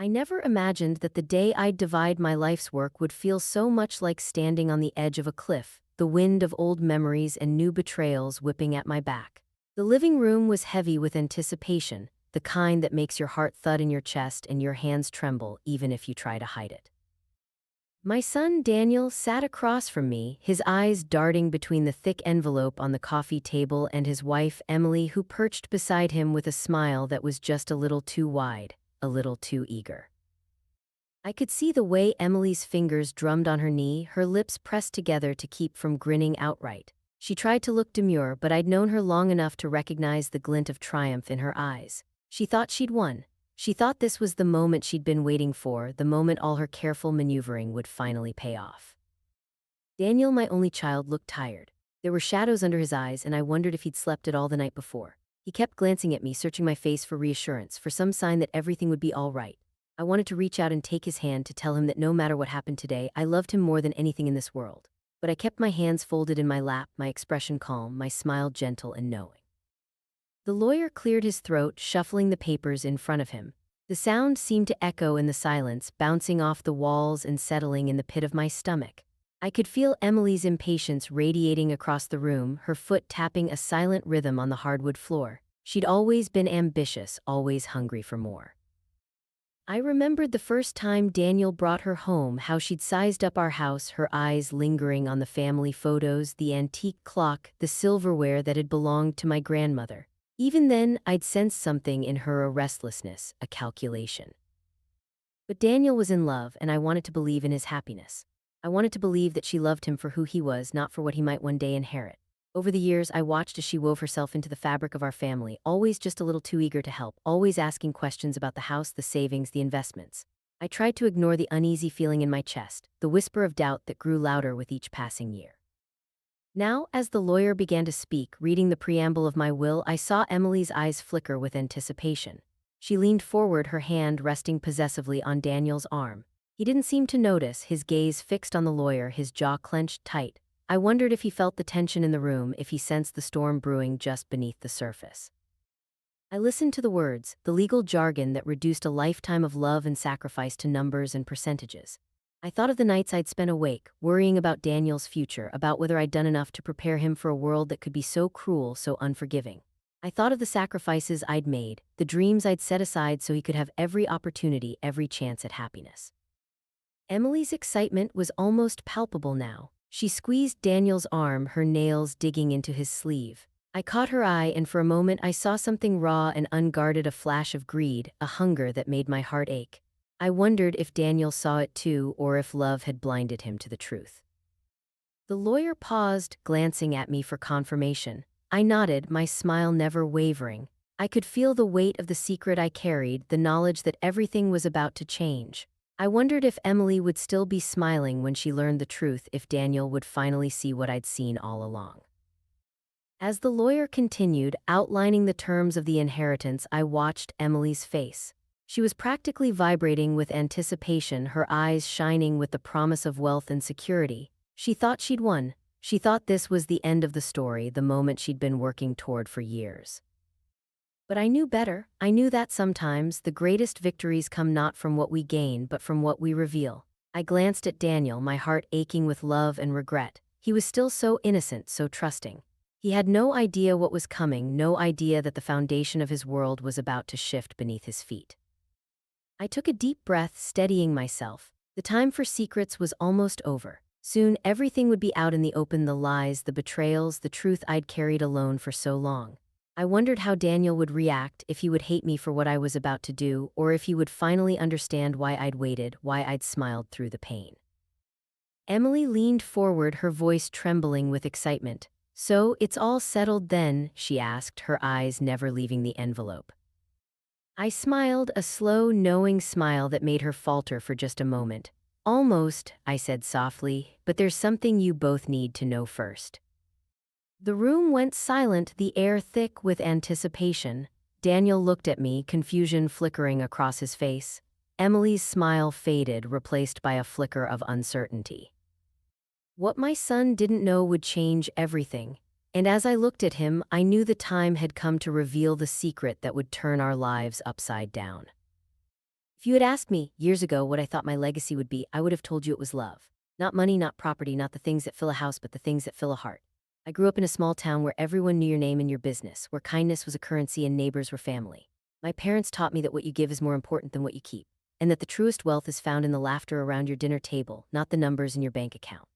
I never imagined that the day I'd divide my life's work would feel so much like standing on the edge of a cliff, the wind of old memories and new betrayals whipping at my back. The living room was heavy with anticipation, the kind that makes your heart thud in your chest and your hands tremble even if you try to hide it. My son Daniel sat across from me, his eyes darting between the thick envelope on the coffee table and his wife Emily, who perched beside him with a smile that was just a little too wide, a little too eager. I could see the way Emily's fingers drummed on her knee, her lips pressed together to keep from grinning outright. She tried to look demure, but I'd known her long enough to recognize the glint of triumph in her eyes. She thought she'd won. She thought this was the moment she'd been waiting for, the moment all her careful maneuvering would finally pay off. Daniel, my only child, looked tired. There were shadows under his eyes, and I wondered if he'd slept at all the night before. He kept glancing at me, searching my face for reassurance, for some sign that everything would be all right. I wanted to reach out and take his hand to tell him that no matter what happened today, I loved him more than anything in this world. But I kept my hands folded in my lap, my expression calm, my smile gentle and knowing. The lawyer cleared his throat, shuffling the papers in front of him. The sound seemed to echo in the silence, bouncing off the walls and settling in the pit of my stomach. I could feel Emily's impatience radiating across the room, her foot tapping a silent rhythm on the hardwood floor. She'd always been ambitious, always hungry for more. I remembered the first time Daniel brought her home, how she'd sized up our house, her eyes lingering on the family photos, the antique clock, the silverware that had belonged to my grandmother. Even then, I'd sensed something in her, a restlessness, a calculation. But Daniel was in love, and I wanted to believe in his happiness. I wanted to believe that she loved him for who he was, not for what he might one day inherit. Over the years, I watched as she wove herself into the fabric of our family, always just a little too eager to help, always asking questions about the house, the savings, the investments. I tried to ignore the uneasy feeling in my chest, the whisper of doubt that grew louder with each passing year. Now, as the lawyer began to speak, reading the preamble of my will, I saw Emily's eyes flicker with anticipation. She leaned forward, her hand resting possessively on Daniel's arm. He didn't seem to notice, his gaze fixed on the lawyer, his jaw clenched tight. I wondered if he felt the tension in the room, if he sensed the storm brewing just beneath the surface. I listened to the words, the legal jargon that reduced a lifetime of love and sacrifice to numbers and percentages. I thought of the nights I'd spent awake, worrying about Daniel's future, about whether I'd done enough to prepare him for a world that could be so cruel, so unforgiving. I thought of the sacrifices I'd made, the dreams I'd set aside so he could have every opportunity, every chance at happiness. Emily's excitement was almost palpable now. She squeezed Daniel's arm, her nails digging into his sleeve. I caught her eye, and for a moment I saw something raw and unguarded, a flash of greed, a hunger that made my heart ache. I wondered if Daniel saw it too, or if love had blinded him to the truth. The lawyer paused, glancing at me for confirmation. I nodded, my smile never wavering. I could feel the weight of the secret I carried, the knowledge that everything was about to change. I wondered if Emily would still be smiling when she learned the truth, if Daniel would finally see what I'd seen all along. As the lawyer continued, outlining the terms of the inheritance, I watched Emily's face. She was practically vibrating with anticipation, her eyes shining with the promise of wealth and security. She thought she'd won. She thought this was the end of the story, the moment she'd been working toward for years. But I knew better. I knew that sometimes the greatest victories come not from what we gain, but from what we reveal. I glanced at Daniel, my heart aching with love and regret. He was still so innocent, so trusting. He had no idea what was coming, no idea that the foundation of his world was about to shift beneath his feet. I took a deep breath, steadying myself. The time for secrets was almost over. Soon everything would be out in the open, the lies, the betrayals, the truth I'd carried alone for so long. I wondered how Daniel would react, if he would hate me for what I was about to do, or if he would finally understand why I'd waited, why I'd smiled through the pain. Emily leaned forward, her voice trembling with excitement. "So, it's all settled then?" she asked, her eyes never leaving the envelope. I smiled, a slow, knowing smile that made her falter for just a moment. "Almost," I said softly, "but there's something you both need to know first." The room went silent, the air thick with anticipation. Daniel looked at me, confusion flickering across his face. Emily's smile faded, replaced by a flicker of uncertainty. What my son didn't know would change everything. And as I looked at him, I knew the time had come to reveal the secret that would turn our lives upside down. If you had asked me years ago what I thought my legacy would be, I would have told you it was love. Not money, not property, not the things that fill a house, but the things that fill a heart. I grew up in a small town where everyone knew your name and your business, where kindness was a currency and neighbors were family. My parents taught me that what you give is more important than what you keep, and that the truest wealth is found in the laughter around your dinner table, not the numbers in your bank account.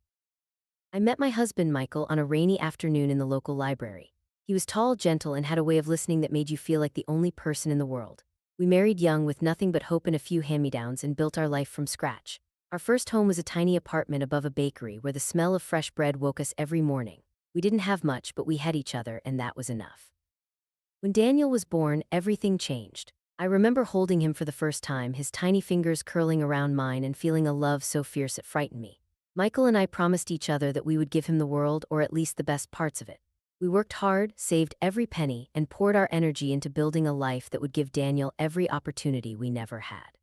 I met my husband, Michael, on a rainy afternoon in the local library. He was tall, gentle, and had a way of listening that made you feel like the only person in the world. We married young with nothing but hope and a few hand-me-downs and built our life from scratch. Our first home was a tiny apartment above a bakery where the smell of fresh bread woke us every morning. We didn't have much, but we had each other, and that was enough. When Daniel was born, everything changed. I remember holding him for the first time, his tiny fingers curling around mine and feeling a love so fierce it frightened me. Michael and I promised each other that we would give him the world, or at least the best parts of it. We worked hard, saved every penny, and poured our energy into building a life that would give Daniel every opportunity we never had.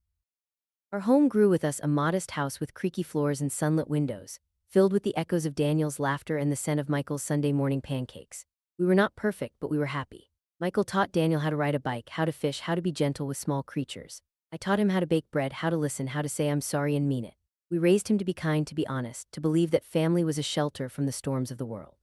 Our home grew with us, a modest house with creaky floors and sunlit windows, filled with the echoes of Daniel's laughter and the scent of Michael's Sunday morning pancakes. We were not perfect, but we were happy. Michael taught Daniel how to ride a bike, how to fish, how to be gentle with small creatures. I taught him how to bake bread, how to listen, how to say I'm sorry and mean it. We raised him to be kind, to be honest, to believe that family was a shelter from the storms of the world.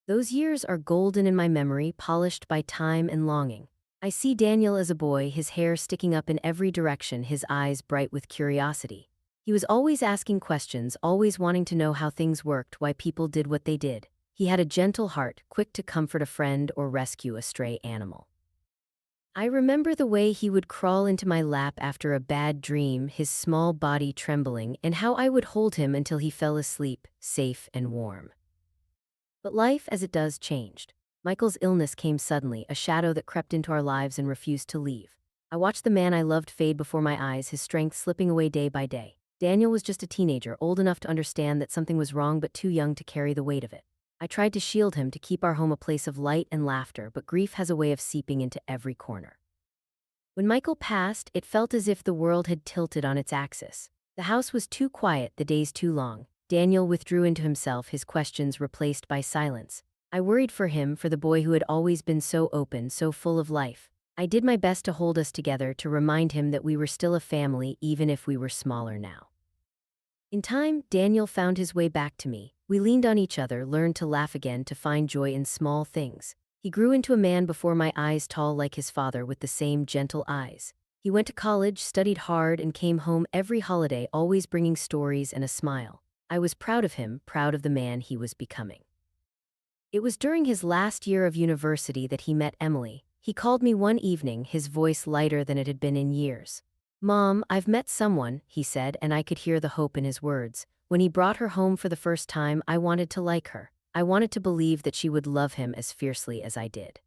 Those years are golden in my memory, polished by time and longing. I see Daniel as a boy, his hair sticking up in every direction, his eyes bright with curiosity. He was always asking questions, always wanting to know how things worked, why people did what they did. He had a gentle heart, quick to comfort a friend or rescue a stray animal. I remember the way he would crawl into my lap after a bad dream, his small body trembling, and how I would hold him until he fell asleep, safe and warm. But life, as it does, changed. Michael's illness came suddenly, a shadow that crept into our lives and refused to leave. I watched the man I loved fade before my eyes, his strength slipping away day by day. Daniel was just a teenager, old enough to understand that something was wrong but too young to carry the weight of it. I tried to shield him, to keep our home a place of light and laughter, but grief has a way of seeping into every corner. When Michael passed, it felt as if the world had tilted on its axis. The house was too quiet, the days too long. Daniel withdrew into himself, his questions replaced by silence. I worried for him, for the boy who had always been so open, so full of life. I did my best to hold us together, to remind him that we were still a family, even if we were smaller now. In time, Daniel found his way back to me. We leaned on each other, learned to laugh again, to find joy in small things. He grew into a man before my eyes, tall like his father, with the same gentle eyes. He went to college, studied hard, and came home every holiday, always bringing stories and a smile. I was proud of him, proud of the man he was becoming. It was during his last year of university that he met Emily. He called me one evening, his voice lighter than it had been in years. "Mom, I've met someone," he said, and I could hear the hope in his words. When he brought her home for the first time, I wanted to like her. I wanted to believe that she would love him as fiercely as I did.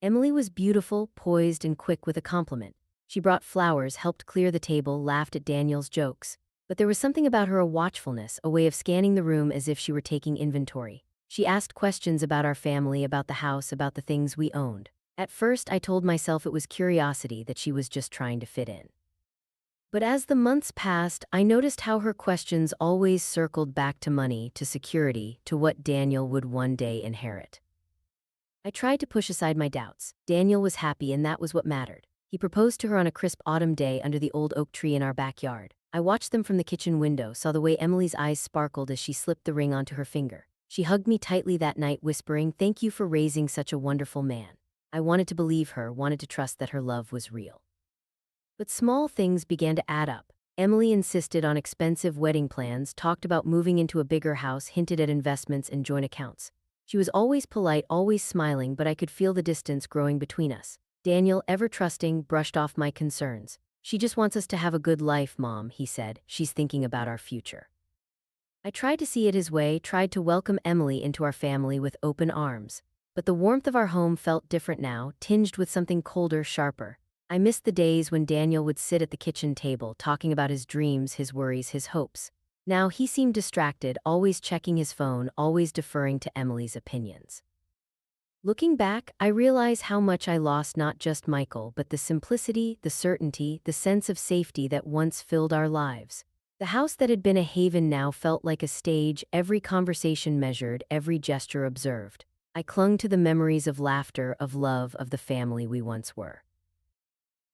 Emily was beautiful, poised, and quick with a compliment. She brought flowers, helped clear the table, laughed at Daniel's jokes. But there was something about her, a watchfulness, a way of scanning the room as if she were taking inventory. She asked questions about our family, about the house, about the things we owned. At first, I told myself it was curiosity, that she was just trying to fit in. But as the months passed, I noticed how her questions always circled back to money, to security, to what Daniel would one day inherit. I tried to push aside my doubts. Daniel was happy, and that was what mattered. He proposed to her on a crisp autumn day under the old oak tree in our backyard. I watched them from the kitchen window, saw the way Emily's eyes sparkled as she slipped the ring onto her finger. She hugged me tightly that night, whispering, "Thank you for raising such a wonderful man." I wanted to believe her, wanted to trust that her love was real. But small things began to add up. Emily insisted on expensive wedding plans, talked about moving into a bigger house, hinted at investments and joint accounts. She was always polite, always smiling, but I could feel the distance growing between us. Daniel, ever trusting, brushed off my concerns. "She just wants us to have a good life, Mom," he said. "She's thinking about our future." I tried to see it his way, tried to welcome Emily into our family with open arms. But the warmth of our home felt different now, tinged with something colder, sharper. I missed the days when Daniel would sit at the kitchen table, talking about his dreams, his worries, his hopes. Now he seemed distracted, always checking his phone, always deferring to Emily's opinions. Looking back, I realize how much I lost, not just Michael, but the simplicity, the certainty, the sense of safety that once filled our lives. The house that had been a haven now felt like a stage, every conversation measured, every gesture observed. I clung to the memories of laughter, of love, of the family we once were.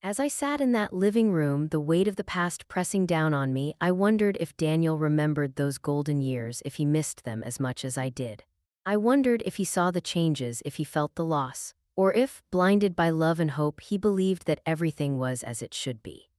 As I sat in that living room, the weight of the past pressing down on me, I wondered if Daniel remembered those golden years, if he missed them as much as I did. I wondered if he saw the changes, if he felt the loss, or if, blinded by love and hope, he believed that everything was as it should be.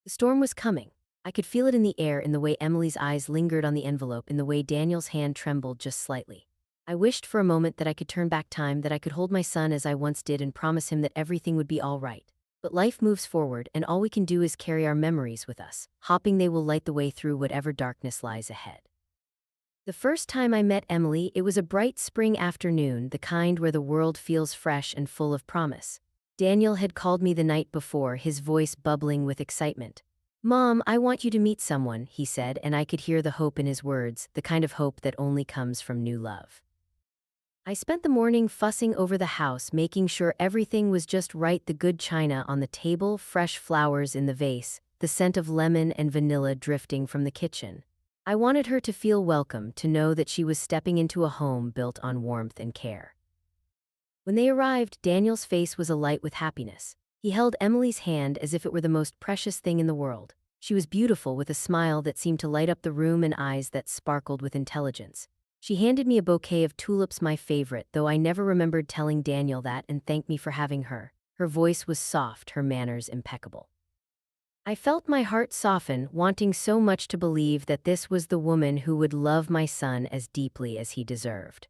The storm was coming. I could feel it in the air, in the way Emily's eyes lingered on the envelope, in the way Daniel's hand trembled just slightly. I wished for a moment that I could turn back time, that I could hold my son as I once did and promise him that everything would be all right. But life moves forward, and all we can do is carry our memories with us, hoping they will light the way through whatever darkness lies ahead. The first time I met Emily, it was a bright spring afternoon, the kind where the world feels fresh and full of promise. Daniel had called me the night before, his voice bubbling with excitement. "Mom, I want you to meet someone," he said, and I could hear the hope in his words, the kind of hope that only comes from new love. I spent the morning fussing over the house, making sure everything was just right, the good china on the table, fresh flowers in the vase, the scent of lemon and vanilla drifting from the kitchen. I wanted her to feel welcome, to know that she was stepping into a home built on warmth and care. When they arrived, Daniel's face was alight with happiness. He held Emily's hand as if it were the most precious thing in the world. She was beautiful, with a smile that seemed to light up the room and eyes that sparkled with intelligence. She handed me a bouquet of tulips, my favorite, though I never remembered telling Daniel that, and thanked me for having her. Her voice was soft, her manners impeccable. I felt my heart soften, wanting so much to believe that this was the woman who would love my son as deeply as he deserved.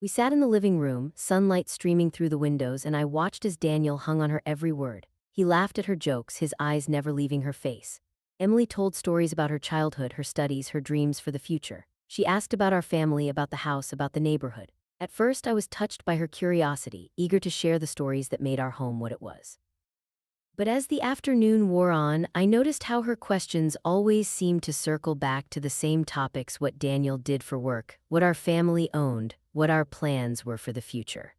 We sat in the living room, sunlight streaming through the windows, and I watched as Daniel hung on her every word. He laughed at her jokes, his eyes never leaving her face. Emily told stories about her childhood, her studies, her dreams for the future. She asked about our family, about the house, about the neighborhood. At first, I was touched by her curiosity, eager to share the stories that made our home what it was. But as the afternoon wore on, I noticed how her questions always seemed to circle back to the same topics: what Daniel did for work, what our family owned, what our plans were for the future.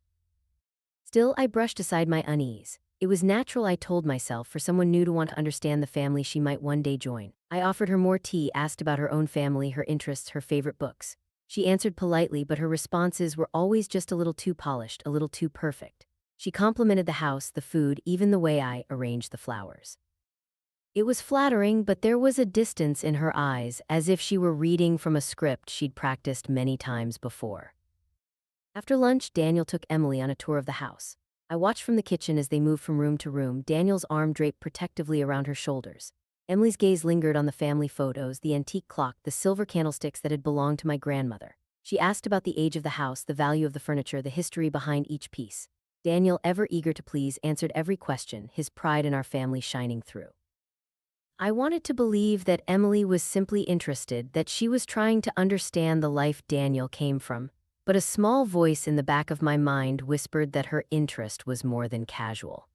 Still, I brushed aside my unease. It was natural, I told myself, for someone new to want to understand the family she might one day join. I offered her more tea, asked about her own family, her interests, her favorite books. She answered politely, but her responses were always just a little too polished, a little too perfect. She complimented the house, the food, even the way I arranged the flowers. It was flattering, but there was a distance in her eyes, as if she were reading from a script she'd practiced many times before. After lunch, Daniel took Emily on a tour of the house. I watched from the kitchen as they moved from room to room, Daniel's arm draped protectively around her shoulders. Emily's gaze lingered on the family photos, the antique clock, the silver candlesticks that had belonged to my grandmother. She asked about the age of the house, the value of the furniture, the history behind each piece. Daniel, ever eager to please, answered every question, his pride in our family shining through. I wanted to believe that Emily was simply interested, that she was trying to understand the life Daniel came from. But a small voice in the back of my mind whispered that her interest was more than casual.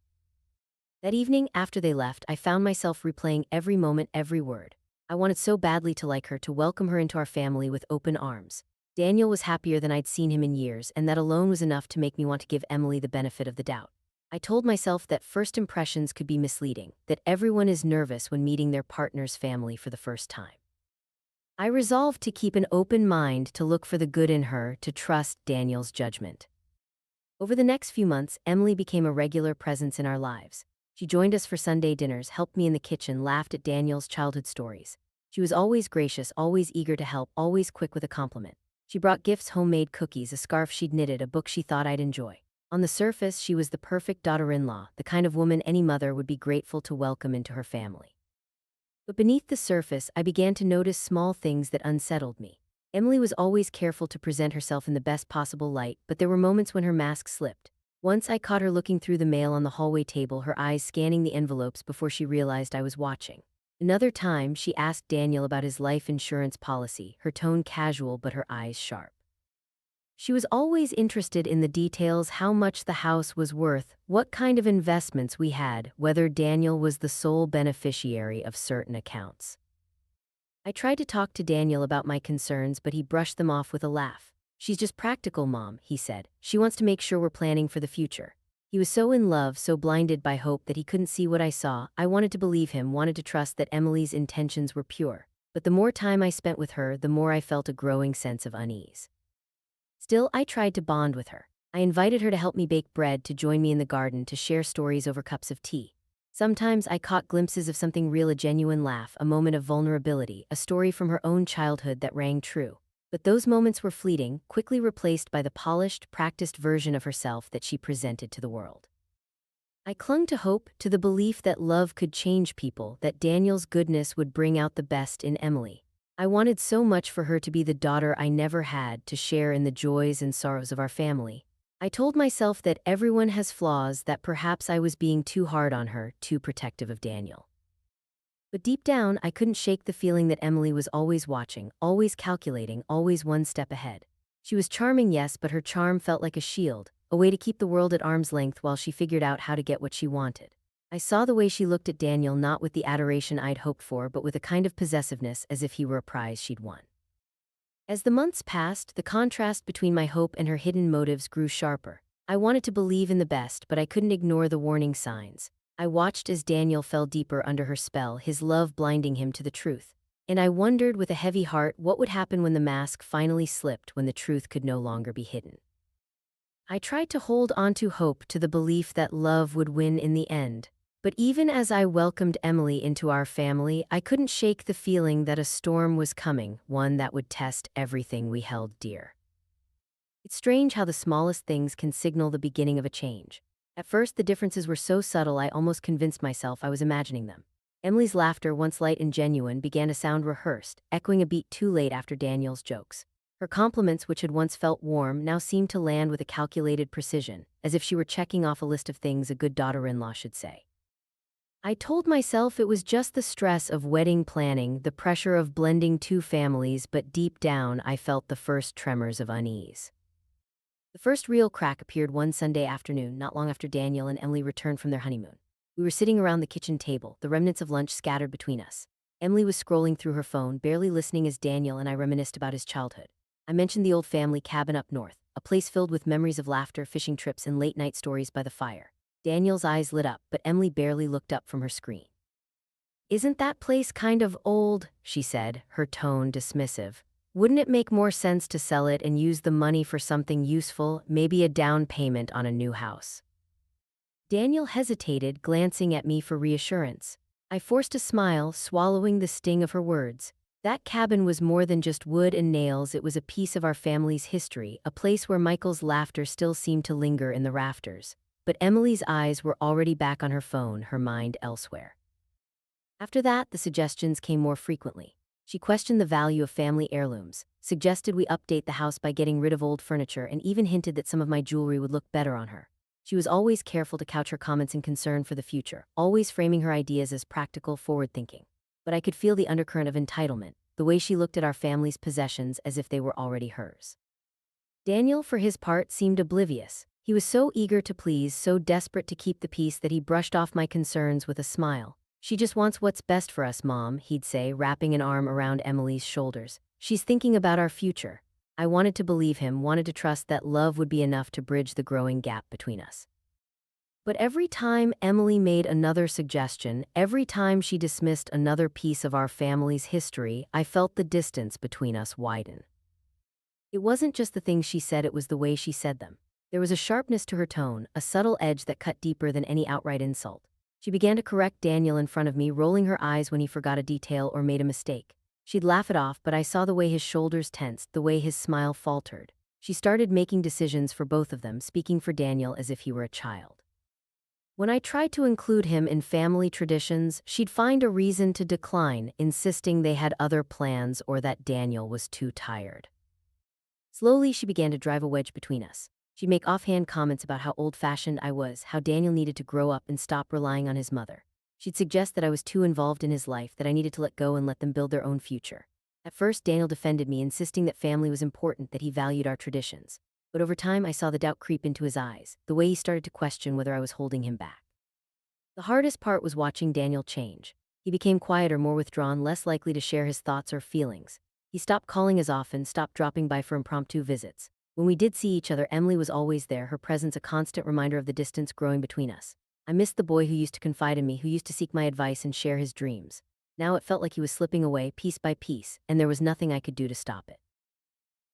That evening, after they left, I found myself replaying every moment, every word. I wanted so badly to like her, to welcome her into our family with open arms. Daniel was happier than I'd seen him in years, and that alone was enough to make me want to give Emily the benefit of the doubt. I told myself that first impressions could be misleading, that everyone is nervous when meeting their partner's family for the first time. I resolved to keep an open mind, to look for the good in her, to trust Daniel's judgment. Over the next few months, Emily became a regular presence in our lives. She joined us for Sunday dinners, helped me in the kitchen, laughed at Daniel's childhood stories. She was always gracious, always eager to help, always quick with a compliment. She brought gifts, homemade cookies, a scarf she'd knitted, a book she thought I'd enjoy. On the surface, she was the perfect daughter-in-law, the kind of woman any mother would be grateful to welcome into her family. But beneath the surface, I began to notice small things that unsettled me. Emily was always careful to present herself in the best possible light, but there were moments when her mask slipped. Once I caught her looking through the mail on the hallway table, her eyes scanning the envelopes before she realized I was watching. Another time, she asked Daniel about his life insurance policy, her tone casual but her eyes sharp. She was always interested in the details: how much the house was worth, what kind of investments we had, whether Daniel was the sole beneficiary of certain accounts. I tried to talk to Daniel about my concerns, but he brushed them off with a laugh. "She's just practical, Mom," he said. "She wants to make sure we're planning for the future." He was so in love, so blinded by hope, that he couldn't see what I saw. I wanted to believe him, wanted to trust that Emily's intentions were pure. But the more time I spent with her, the more I felt a growing sense of unease. Still, I tried to bond with her. I invited her to help me bake bread, to join me in the garden, to share stories over cups of tea. Sometimes I caught glimpses of something real, a genuine laugh, a moment of vulnerability, a story from her own childhood that rang true. But those moments were fleeting, quickly replaced by the polished, practiced version of herself that she presented to the world. I clung to hope, to the belief that love could change people, that Daniel's goodness would bring out the best in Emily. I wanted so much for her to be the daughter I never had, to share in the joys and sorrows of our family. I told myself that everyone has flaws, that perhaps I was being too hard on her, too protective of Daniel. But deep down, I couldn't shake the feeling that Emily was always watching, always calculating, always one step ahead. She was charming, yes, but her charm felt like a shield, a way to keep the world at arm's length while she figured out how to get what she wanted. I saw the way she looked at Daniel, not with the adoration I'd hoped for, but with a kind of possessiveness, as if he were a prize she'd won. As the months passed, the contrast between my hope and her hidden motives grew sharper. I wanted to believe in the best, but I couldn't ignore the warning signs. I watched as Daniel fell deeper under her spell, his love blinding him to the truth. And I wondered with a heavy heart what would happen when the mask finally slipped, when the truth could no longer be hidden. I tried to hold onto hope, to the belief that love would win in the end. But even as I welcomed Emily into our family, I couldn't shake the feeling that a storm was coming, one that would test everything we held dear. It's strange how the smallest things can signal the beginning of a change. At first, the differences were so subtle I almost convinced myself I was imagining them. Emily's laughter, once light and genuine, began to sound rehearsed, echoing a beat too late after Daniel's jokes. Her compliments, which had once felt warm, now seemed to land with a calculated precision, as if she were checking off a list of things a good daughter-in-law should say. I told myself it was just the stress of wedding planning, the pressure of blending two families, but deep down I felt the first tremors of unease. The first real crack appeared one Sunday afternoon, not long after Daniel and Emily returned from their honeymoon. We were sitting around the kitchen table, the remnants of lunch scattered between us. Emily was scrolling through her phone, barely listening as Daniel and I reminisced about his childhood. I mentioned the old family cabin up north, a place filled with memories of laughter, fishing trips, and late-night stories by the fire. Daniel's eyes lit up, but Emily barely looked up from her screen. "Isn't that place kind of old?" she said, her tone dismissive. "Wouldn't it make more sense to sell it and use the money for something useful, maybe a down payment on a new house?" Daniel hesitated, glancing at me for reassurance. I forced a smile, swallowing the sting of her words. That cabin was more than just wood and nails, it was a piece of our family's history, a place where Michael's laughter still seemed to linger in the rafters. But Emily's eyes were already back on her phone, her mind elsewhere. After that, the suggestions came more frequently. She questioned the value of family heirlooms, suggested we update the house by getting rid of old furniture, and even hinted that some of my jewelry would look better on her. She was always careful to couch her comments in concern for the future, always framing her ideas as practical, forward-thinking. But I could feel the undercurrent of entitlement, the way she looked at our family's possessions as if they were already hers. Daniel, for his part, seemed oblivious. He was so eager to please, so desperate to keep the peace, that he brushed off my concerns with a smile. "She just wants what's best for us, Mom," he'd say, wrapping an arm around Emily's shoulders. "She's thinking about our future." I wanted to believe him, wanted to trust that love would be enough to bridge the growing gap between us. But every time Emily made another suggestion, every time she dismissed another piece of our family's history, I felt the distance between us widen. It wasn't just the things she said, it was the way she said them. There was a sharpness to her tone, a subtle edge that cut deeper than any outright insult. She began to correct Daniel in front of me, rolling her eyes when he forgot a detail or made a mistake. She'd laugh it off, but I saw the way his shoulders tensed, the way his smile faltered. She started making decisions for both of them, speaking for Daniel as if he were a child. When I tried to include him in family traditions, she'd find a reason to decline, insisting they had other plans or that Daniel was too tired. Slowly, she began to drive a wedge between us. She'd make offhand comments about how old-fashioned I was, how Daniel needed to grow up and stop relying on his mother. She'd suggest that I was too involved in his life, that I needed to let go and let them build their own future. At first, Daniel defended me, insisting that family was important, that he valued our traditions. But over time, I saw the doubt creep into his eyes, the way he started to question whether I was holding him back. The hardest part was watching Daniel change. He became quieter, more withdrawn, less likely to share his thoughts or feelings. He stopped calling as often, stopped dropping by for impromptu visits. When we did see each other, Emily was always there, her presence a constant reminder of the distance growing between us. I missed the boy who used to confide in me, who used to seek my advice and share his dreams. Now it felt like he was slipping away, piece by piece, and there was nothing I could do to stop it.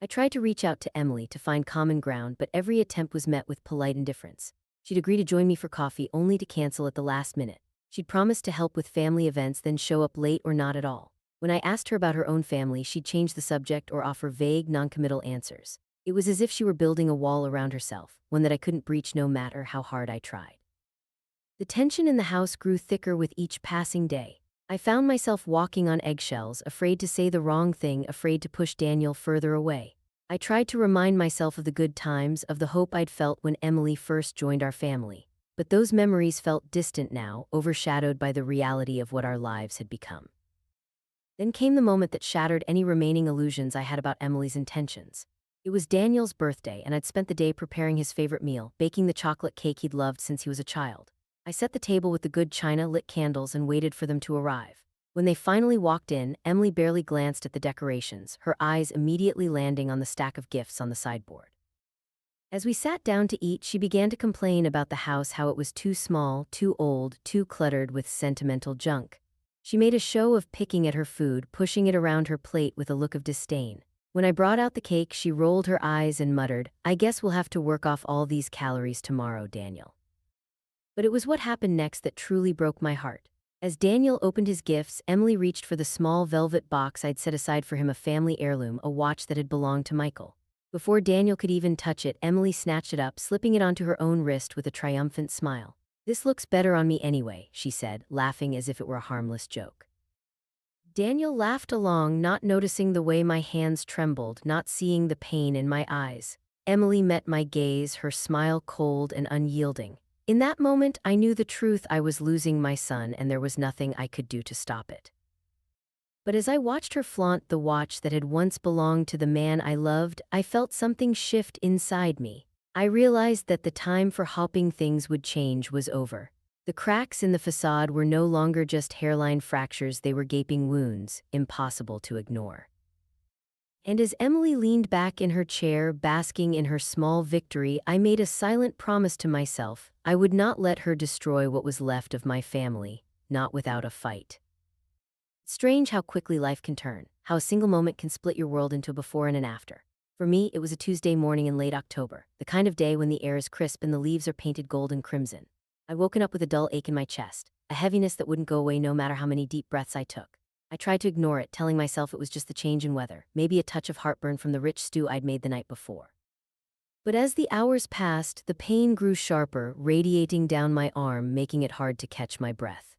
I tried to reach out to Emily to find common ground, but every attempt was met with polite indifference. She'd agree to join me for coffee only to cancel at the last minute. She'd promise to help with family events, then show up late or not at all. When I asked her about her own family, she'd change the subject or offer vague, noncommittal answers. It was as if she were building a wall around herself, one that I couldn't breach no matter how hard I tried. The tension in the house grew thicker with each passing day. I found myself walking on eggshells, afraid to say the wrong thing, afraid to push Daniel further away. I tried to remind myself of the good times, of the hope I'd felt when Emily first joined our family. But those memories felt distant now, overshadowed by the reality of what our lives had become. Then came the moment that shattered any remaining illusions I had about Emily's intentions. It was Daniel's birthday, and I'd spent the day preparing his favorite meal, baking the chocolate cake he'd loved since he was a child. I set the table with the good china, lit candles, and waited for them to arrive. When they finally walked in, Emily barely glanced at the decorations, her eyes immediately landing on the stack of gifts on the sideboard. As we sat down to eat, she began to complain about the house, how it was too small, too old, too cluttered with sentimental junk. She made a show of picking at her food, pushing it around her plate with a look of disdain. When I brought out the cake, she rolled her eyes and muttered, "I guess we'll have to work off all these calories tomorrow, Daniel." But it was what happened next that truly broke my heart. As Daniel opened his gifts, Emily reached for the small velvet box I'd set aside for him, a family heirloom, a watch that had belonged to Michael. Before Daniel could even touch it, Emily snatched it up, slipping it onto her own wrist with a triumphant smile. "This looks better on me anyway," she said, laughing as if it were a harmless joke. Daniel laughed along, not noticing the way my hands trembled, not seeing the pain in my eyes. Emily met my gaze, her smile cold and unyielding. In that moment, I knew the truth: I was losing my son, and there was nothing I could do to stop it. But as I watched her flaunt the watch that had once belonged to the man I loved, I felt something shift inside me. I realized that the time for hoping things would change was over. The cracks in the facade were no longer just hairline fractures, they were gaping wounds, impossible to ignore. And as Emily leaned back in her chair, basking in her small victory, I made a silent promise to myself: I would not let her destroy what was left of my family, not without a fight. It's strange how quickly life can turn, how a single moment can split your world into a before and an after. For me, it was a Tuesday morning in late October, the kind of day when the air is crisp and the leaves are painted gold and crimson. I'd woken up with a dull ache in my chest, a heaviness that wouldn't go away no matter how many deep breaths I took. I tried to ignore it, telling myself it was just the change in weather, maybe a touch of heartburn from the rich stew I'd made the night before. But as the hours passed, the pain grew sharper, radiating down my arm, making it hard to catch my breath.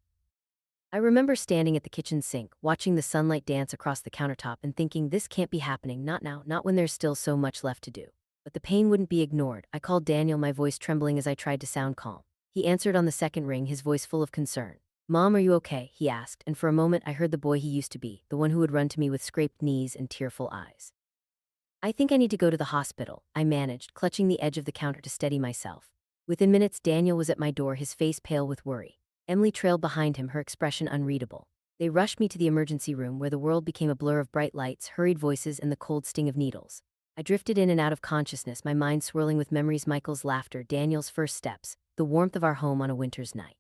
I remember standing at the kitchen sink, watching the sunlight dance across the countertop and thinking, this can't be happening, not now, not when there's still so much left to do. But the pain wouldn't be ignored. I called Daniel, my voice trembling as I tried to sound calm. He answered on the second ring, his voice full of concern. "Mom, are you okay?" he asked, and for a moment I heard the boy he used to be, the one who would run to me with scraped knees and tearful eyes. "I think I need to go to the hospital," I managed, clutching the edge of the counter to steady myself. Within minutes, Daniel was at my door, his face pale with worry. Emily trailed behind him, her expression unreadable. They rushed me to the emergency room, where the world became a blur of bright lights, hurried voices, and the cold sting of needles. I drifted in and out of consciousness, my mind swirling with memories: Michael's laughter, Daniel's first steps, the warmth of our home on a winter's night.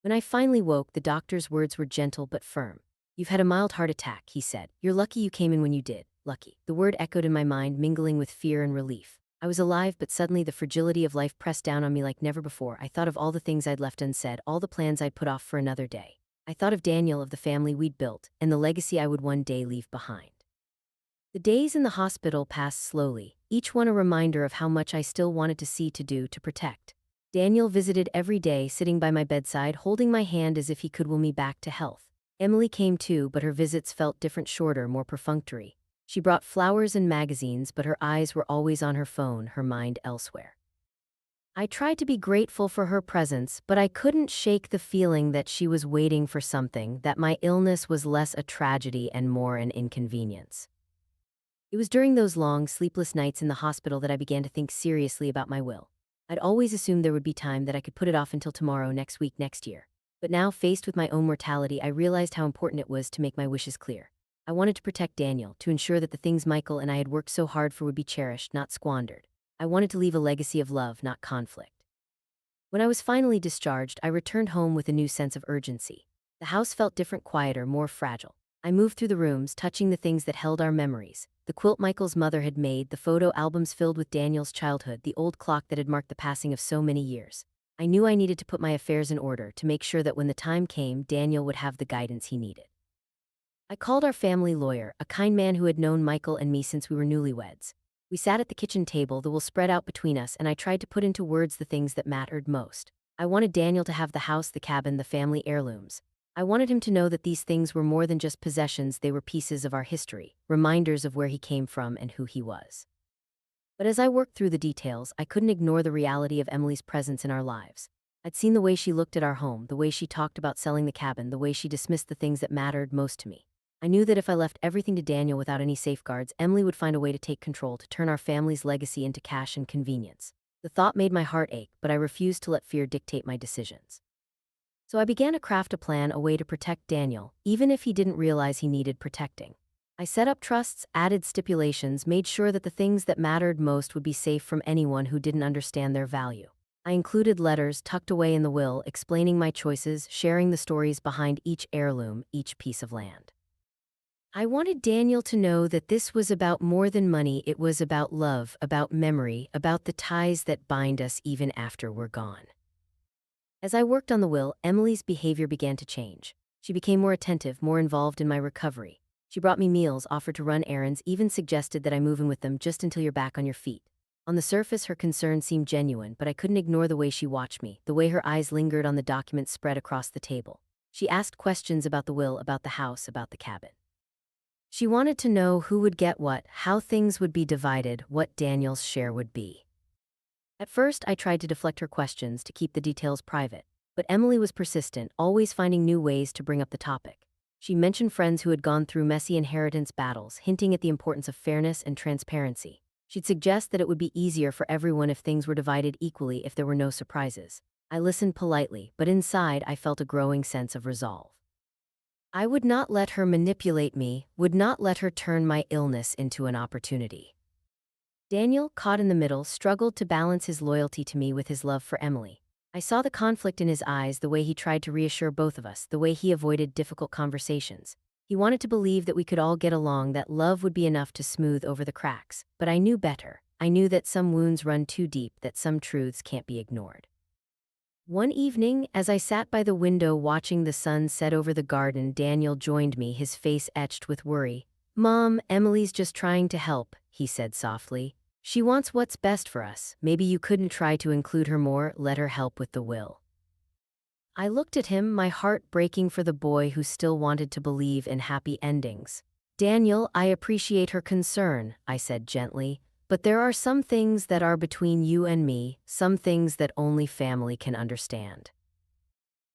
When I finally woke, the doctor's words were gentle but firm. "You've had a mild heart attack," he said. "You're lucky you came in when you did." Lucky. The word echoed in my mind, mingling with fear and relief. I was alive, but suddenly the fragility of life pressed down on me like never before. I thought of all the things I'd left unsaid, all the plans I'd put off for another day. I thought of Daniel, of the family we'd built, and the legacy I would one day leave behind. The days in the hospital passed slowly, each one a reminder of how much I still wanted to see, to do, to protect. Daniel visited every day, sitting by my bedside, holding my hand as if he could will me back to health. Emily came too, but her visits felt different, shorter, more perfunctory. She brought flowers and magazines, but her eyes were always on her phone, her mind elsewhere. I tried to be grateful for her presence, but I couldn't shake the feeling that she was waiting for something, that my illness was less a tragedy and more an inconvenience. It was during those long, sleepless nights in the hospital that I began to think seriously about my will. I'd always assumed there would be time, that I could put it off until tomorrow, next week, next year. But now, faced with my own mortality, I realized how important it was to make my wishes clear. I wanted to protect Daniel, to ensure that the things Michael and I had worked so hard for would be cherished, not squandered. I wanted to leave a legacy of love, not conflict. When I was finally discharged, I returned home with a new sense of urgency. The house felt different, quieter, more fragile. I moved through the rooms, touching the things that held our memories: the quilt Michael's mother had made, the photo albums filled with Daniel's childhood, the old clock that had marked the passing of so many years. I knew I needed to put my affairs in order to make sure that when the time came, Daniel would have the guidance he needed. I called our family lawyer, a kind man who had known Michael and me since we were newlyweds. We sat at the kitchen table, the will spread out between us, and I tried to put into words the things that mattered most. I wanted Daniel to have the house, the cabin, the family heirlooms. I wanted him to know that these things were more than just possessions, they were pieces of our history, reminders of where he came from and who he was. But as I worked through the details, I couldn't ignore the reality of Emily's presence in our lives. I'd seen the way she looked at our home, the way she talked about selling the cabin, the way she dismissed the things that mattered most to me. I knew that if I left everything to Daniel without any safeguards, Emily would find a way to take control, to turn our family's legacy into cash and convenience. The thought made my heart ache, but I refused to let fear dictate my decisions. So I began to craft a plan, a way to protect Daniel, even if he didn't realize he needed protecting. I set up trusts, added stipulations, made sure that the things that mattered most would be safe from anyone who didn't understand their value. I included letters tucked away in the will, explaining my choices, sharing the stories behind each heirloom, each piece of land. I wanted Daniel to know that this was about more than money. It was about love, about memory, about the ties that bind us even after we're gone. As I worked on the will, Emily's behavior began to change. She became more attentive, more involved in my recovery. She brought me meals, offered to run errands, even suggested that I move in with them just until you're back on your feet. On the surface, her concern seemed genuine, but I couldn't ignore the way she watched me, the way her eyes lingered on the documents spread across the table. She asked questions about the will, about the house, about the cabin. She wanted to know who would get what, how things would be divided, what Daniel's share would be. At first, I tried to deflect her questions, to keep the details private, but Emily was persistent, always finding new ways to bring up the topic. She mentioned friends who had gone through messy inheritance battles, hinting at the importance of fairness and transparency. She'd suggest that it would be easier for everyone if things were divided equally, if there were no surprises. I listened politely, but inside I felt a growing sense of resolve. I would not let her manipulate me, would not let her turn my illness into an opportunity. Daniel, caught in the middle, struggled to balance his loyalty to me with his love for Emily. I saw the conflict in his eyes, the way he tried to reassure both of us, the way he avoided difficult conversations. He wanted to believe that we could all get along, that love would be enough to smooth over the cracks. But I knew better. I knew that some wounds run too deep, that some truths can't be ignored. One evening, as I sat by the window watching the sun set over the garden, Daniel joined me, his face etched with worry. "Mom, Emily's just trying to help," he said softly. "She wants what's best for us. Maybe you couldn't try to include her more, let her help with the will." I looked at him, my heart breaking for the boy who still wanted to believe in happy endings. "Daniel, I appreciate her concern," I said gently. "But there are some things that are between you and me, some things that only family can understand."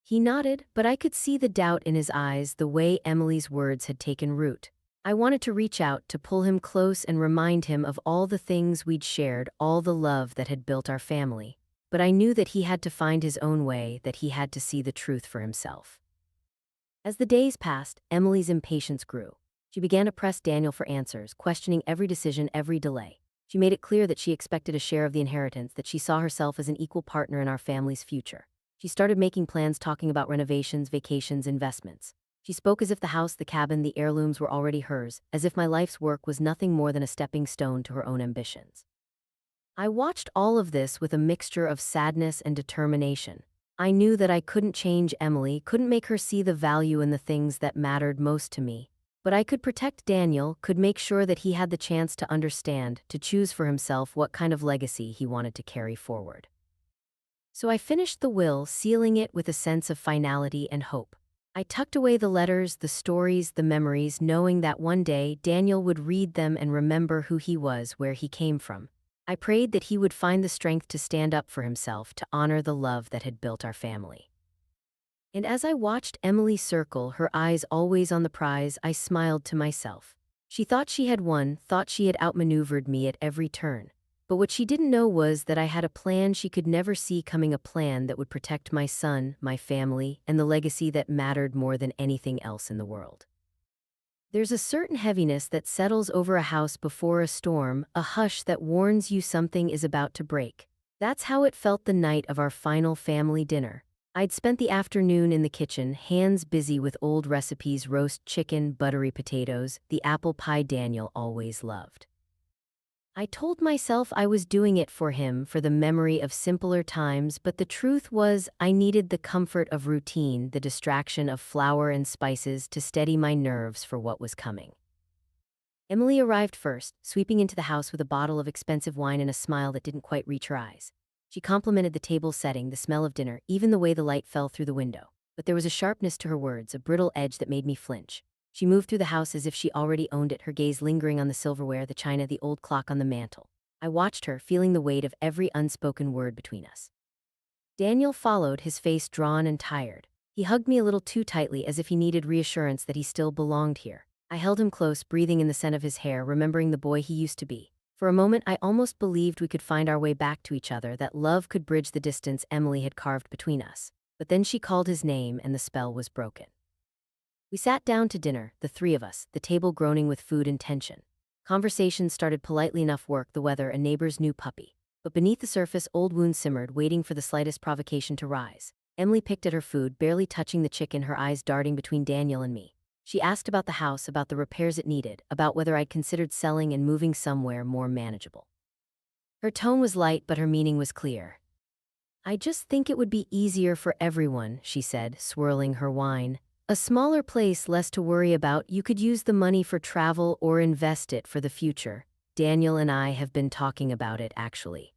He nodded, but I could see the doubt in his eyes, the way Emily's words had taken root. I wanted to reach out, to pull him close and remind him of all the things we'd shared, all the love that had built our family. But I knew that he had to find his own way, that he had to see the truth for himself. As the days passed, Emily's impatience grew. She began to press Daniel for answers, questioning every decision, every delay. She made it clear that she expected a share of the inheritance, that she saw herself as an equal partner in our family's future. She started making plans, talking about renovations, vacations, investments. She spoke as if the house, the cabin, the heirlooms were already hers, as if my life's work was nothing more than a stepping stone to her own ambitions. I watched all of this with a mixture of sadness and determination. I knew that I couldn't change Emily, couldn't make her see the value in the things that mattered most to me. But I could protect Daniel, could make sure that he had the chance to understand, to choose for himself what kind of legacy he wanted to carry forward. So I finished the will, sealing it with a sense of finality and hope. I tucked away the letters, the stories, the memories, knowing that one day Daniel would read them and remember who he was, where he came from. I prayed that he would find the strength to stand up for himself, to honor the love that had built our family. And as I watched Emily circle, her eyes always on the prize, I smiled to myself. She thought she had won, thought she had outmaneuvered me at every turn. But what she didn't know was that I had a plan she could never see coming, a plan that would protect my son, my family, and the legacy that mattered more than anything else in the world. There's a certain heaviness that settles over a house before a storm, a hush that warns you something is about to break. That's how it felt the night of our final family dinner. I'd spent the afternoon in the kitchen, hands busy with old recipes, roast chicken, buttery potatoes, the apple pie Daniel always loved. I told myself I was doing it for him, for the memory of simpler times, but the truth was I needed the comfort of routine, the distraction of flour and spices to steady my nerves for what was coming. Emily arrived first, sweeping into the house with a bottle of expensive wine and a smile that didn't quite reach her eyes. She complimented the table setting, the smell of dinner, even the way the light fell through the window. But there was a sharpness to her words, a brittle edge that made me flinch. She moved through the house as if she already owned it, her gaze lingering on the silverware, the china, the old clock on the mantel. I watched her, feeling the weight of every unspoken word between us. Daniel followed, his face drawn and tired. He hugged me a little too tightly, as if he needed reassurance that he still belonged here. I held him close, breathing in the scent of his hair, remembering the boy he used to be. For a moment, I almost believed we could find our way back to each other, that love could bridge the distance Emily had carved between us. But then she called his name and the spell was broken. We sat down to dinner, the three of us, the table groaning with food and tension. Conversations started politely enough: work, the weather, a neighbor's new puppy. But beneath the surface, old wounds simmered, waiting for the slightest provocation to rise. Emily picked at her food, barely touching the chicken, her eyes darting between Daniel and me. She asked about the house, about the repairs it needed, about whether I'd considered selling and moving somewhere more manageable. Her tone was light, but her meaning was clear. "I just think it would be easier for everyone," she said, swirling her wine. "A smaller place, less to worry about. You could use the money for travel or invest it for the future. Daniel and I have been talking about it, actually."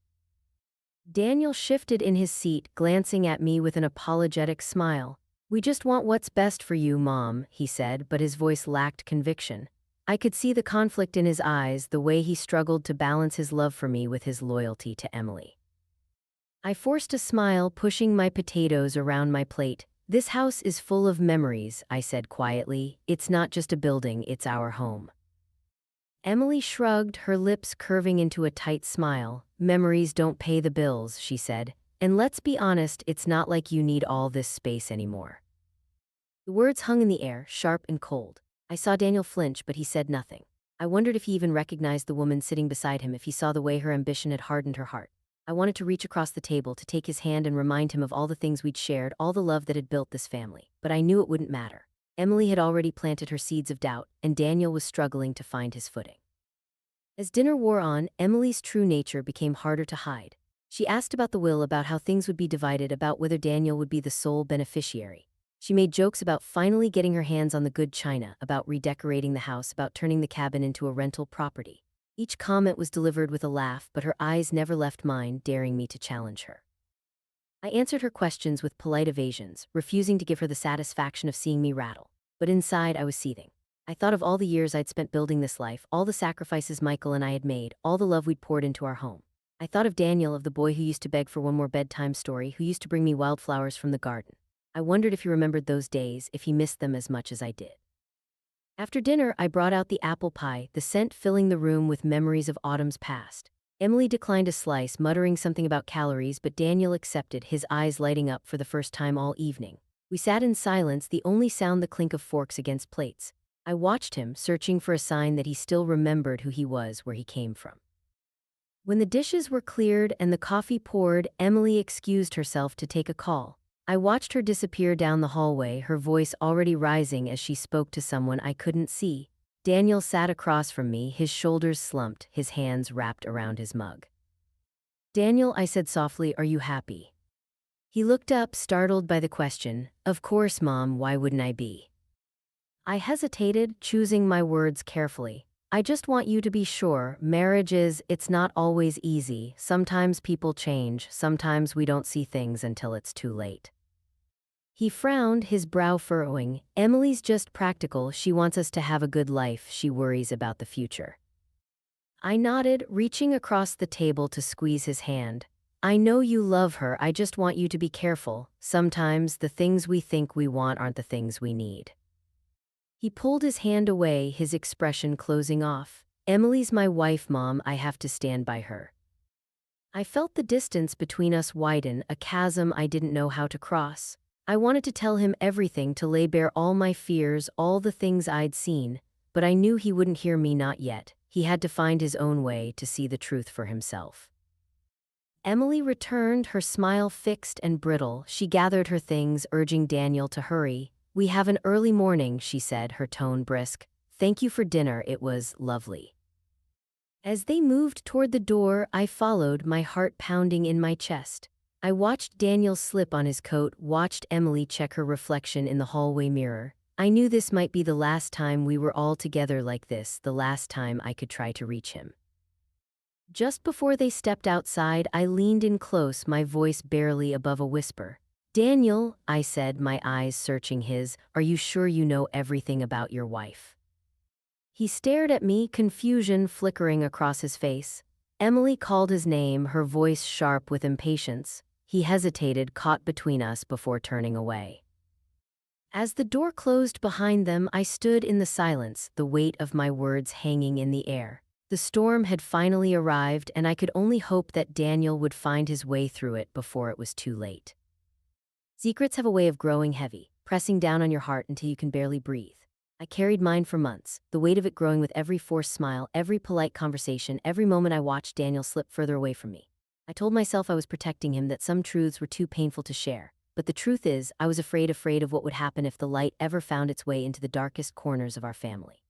Daniel shifted in his seat, glancing at me with an apologetic smile. "We just want what's best for you, Mom," he said, but his voice lacked conviction. I could see the conflict in his eyes, the way he struggled to balance his love for me with his loyalty to Emily. I forced a smile, pushing my potatoes around my plate. "This house is full of memories," I said quietly. "It's not just a building, it's our home." Emily shrugged, her lips curving into a tight smile. "Memories don't pay the bills," she said. "And let's be honest, it's not like you need all this space anymore." The words hung in the air, sharp and cold. I saw Daniel flinch, but he said nothing. I wondered if he even recognized the woman sitting beside him, if he saw the way her ambition had hardened her heart. I wanted to reach across the table, to take his hand and remind him of all the things we'd shared, all the love that had built this family. But I knew it wouldn't matter. Emily had already planted her seeds of doubt, and Daniel was struggling to find his footing. As dinner wore on, Emily's true nature became harder to hide. She asked about the will, about how things would be divided, about whether Daniel would be the sole beneficiary. She made jokes about finally getting her hands on the good china, about redecorating the house, about turning the cabin into a rental property. Each comment was delivered with a laugh, but her eyes never left mine, daring me to challenge her. I answered her questions with polite evasions, refusing to give her the satisfaction of seeing me rattle. But inside, I was seething. I thought of all the years I'd spent building this life, all the sacrifices Michael and I had made, all the love we'd poured into our home. I thought of Daniel, of the boy who used to beg for one more bedtime story, who used to bring me wildflowers from the garden. I wondered if he remembered those days, if he missed them as much as I did. After dinner, I brought out the apple pie, the scent filling the room with memories of autumns past. Emily declined a slice, muttering something about calories, but Daniel accepted, his eyes lighting up for the first time all evening. We sat in silence, the only sound the clink of forks against plates. I watched him, searching for a sign that he still remembered who he was, where he came from. When the dishes were cleared and the coffee poured, Emily excused herself to take a call. I watched her disappear down the hallway, her voice already rising as she spoke to someone I couldn't see. Daniel sat across from me, his shoulders slumped, his hands wrapped around his mug. "Daniel," I said softly, "are you happy?" He looked up, startled by the question. "Of course, Mom, why wouldn't I be?" I hesitated, choosing my words carefully. "I just want you to be sure. It's not always easy. Sometimes people change, sometimes we don't see things until it's too late." He frowned, his brow furrowing. "Emily's just practical. She wants us to have a good life. She worries about the future." I nodded, reaching across the table to squeeze his hand. "I know you love her. I just want you to be careful. Sometimes the things we think we want aren't the things we need." He pulled his hand away, his expression closing off. "Emily's my wife, Mom. I have to stand by her." I felt the distance between us widen, a chasm I didn't know how to cross. I wanted to tell him everything, to lay bare all my fears, all the things I'd seen, but I knew he wouldn't hear me, not yet. He had to find his own way to see the truth for himself. Emily returned, her smile fixed and brittle. She gathered her things, urging Daniel to hurry. "We have an early morning," she said, her tone brisk. "Thank you for dinner, it was lovely." As they moved toward the door, I followed, my heart pounding in my chest. I watched Daniel slip on his coat, watched Emily check her reflection in the hallway mirror. I knew this might be the last time we were all together like this, the last time I could try to reach him. Just before they stepped outside, I leaned in close, my voice barely above a whisper. "Daniel," I said, my eyes searching his, "are you sure you know everything about your wife?" He stared at me, confusion flickering across his face. Emily called his name, her voice sharp with impatience. He hesitated, caught between us before turning away. As the door closed behind them, I stood in the silence, the weight of my words hanging in the air. The storm had finally arrived, and I could only hope that Daniel would find his way through it before it was too late. Secrets have a way of growing heavy, pressing down on your heart until you can barely breathe. I carried mine for months, the weight of it growing with every forced smile, every polite conversation, every moment I watched Daniel slip further away from me. I told myself I was protecting him, that some truths were too painful to share. But the truth is, I was afraid of what would happen if the light ever found its way into the darkest corners of our family.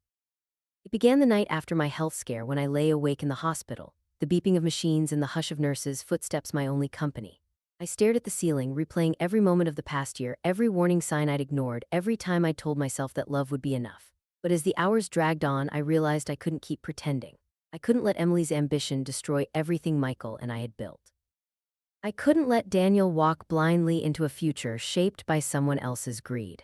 It began the night after my health scare, when I lay awake in the hospital, the beeping of machines and the hush of nurses, footsteps my only company. I stared at the ceiling, replaying every moment of the past year, every warning sign I'd ignored, every time I told myself that love would be enough. But as the hours dragged on, I realized I couldn't keep pretending. I couldn't let Emily's ambition destroy everything Michael and I had built. I couldn't let Daniel walk blindly into a future shaped by someone else's greed.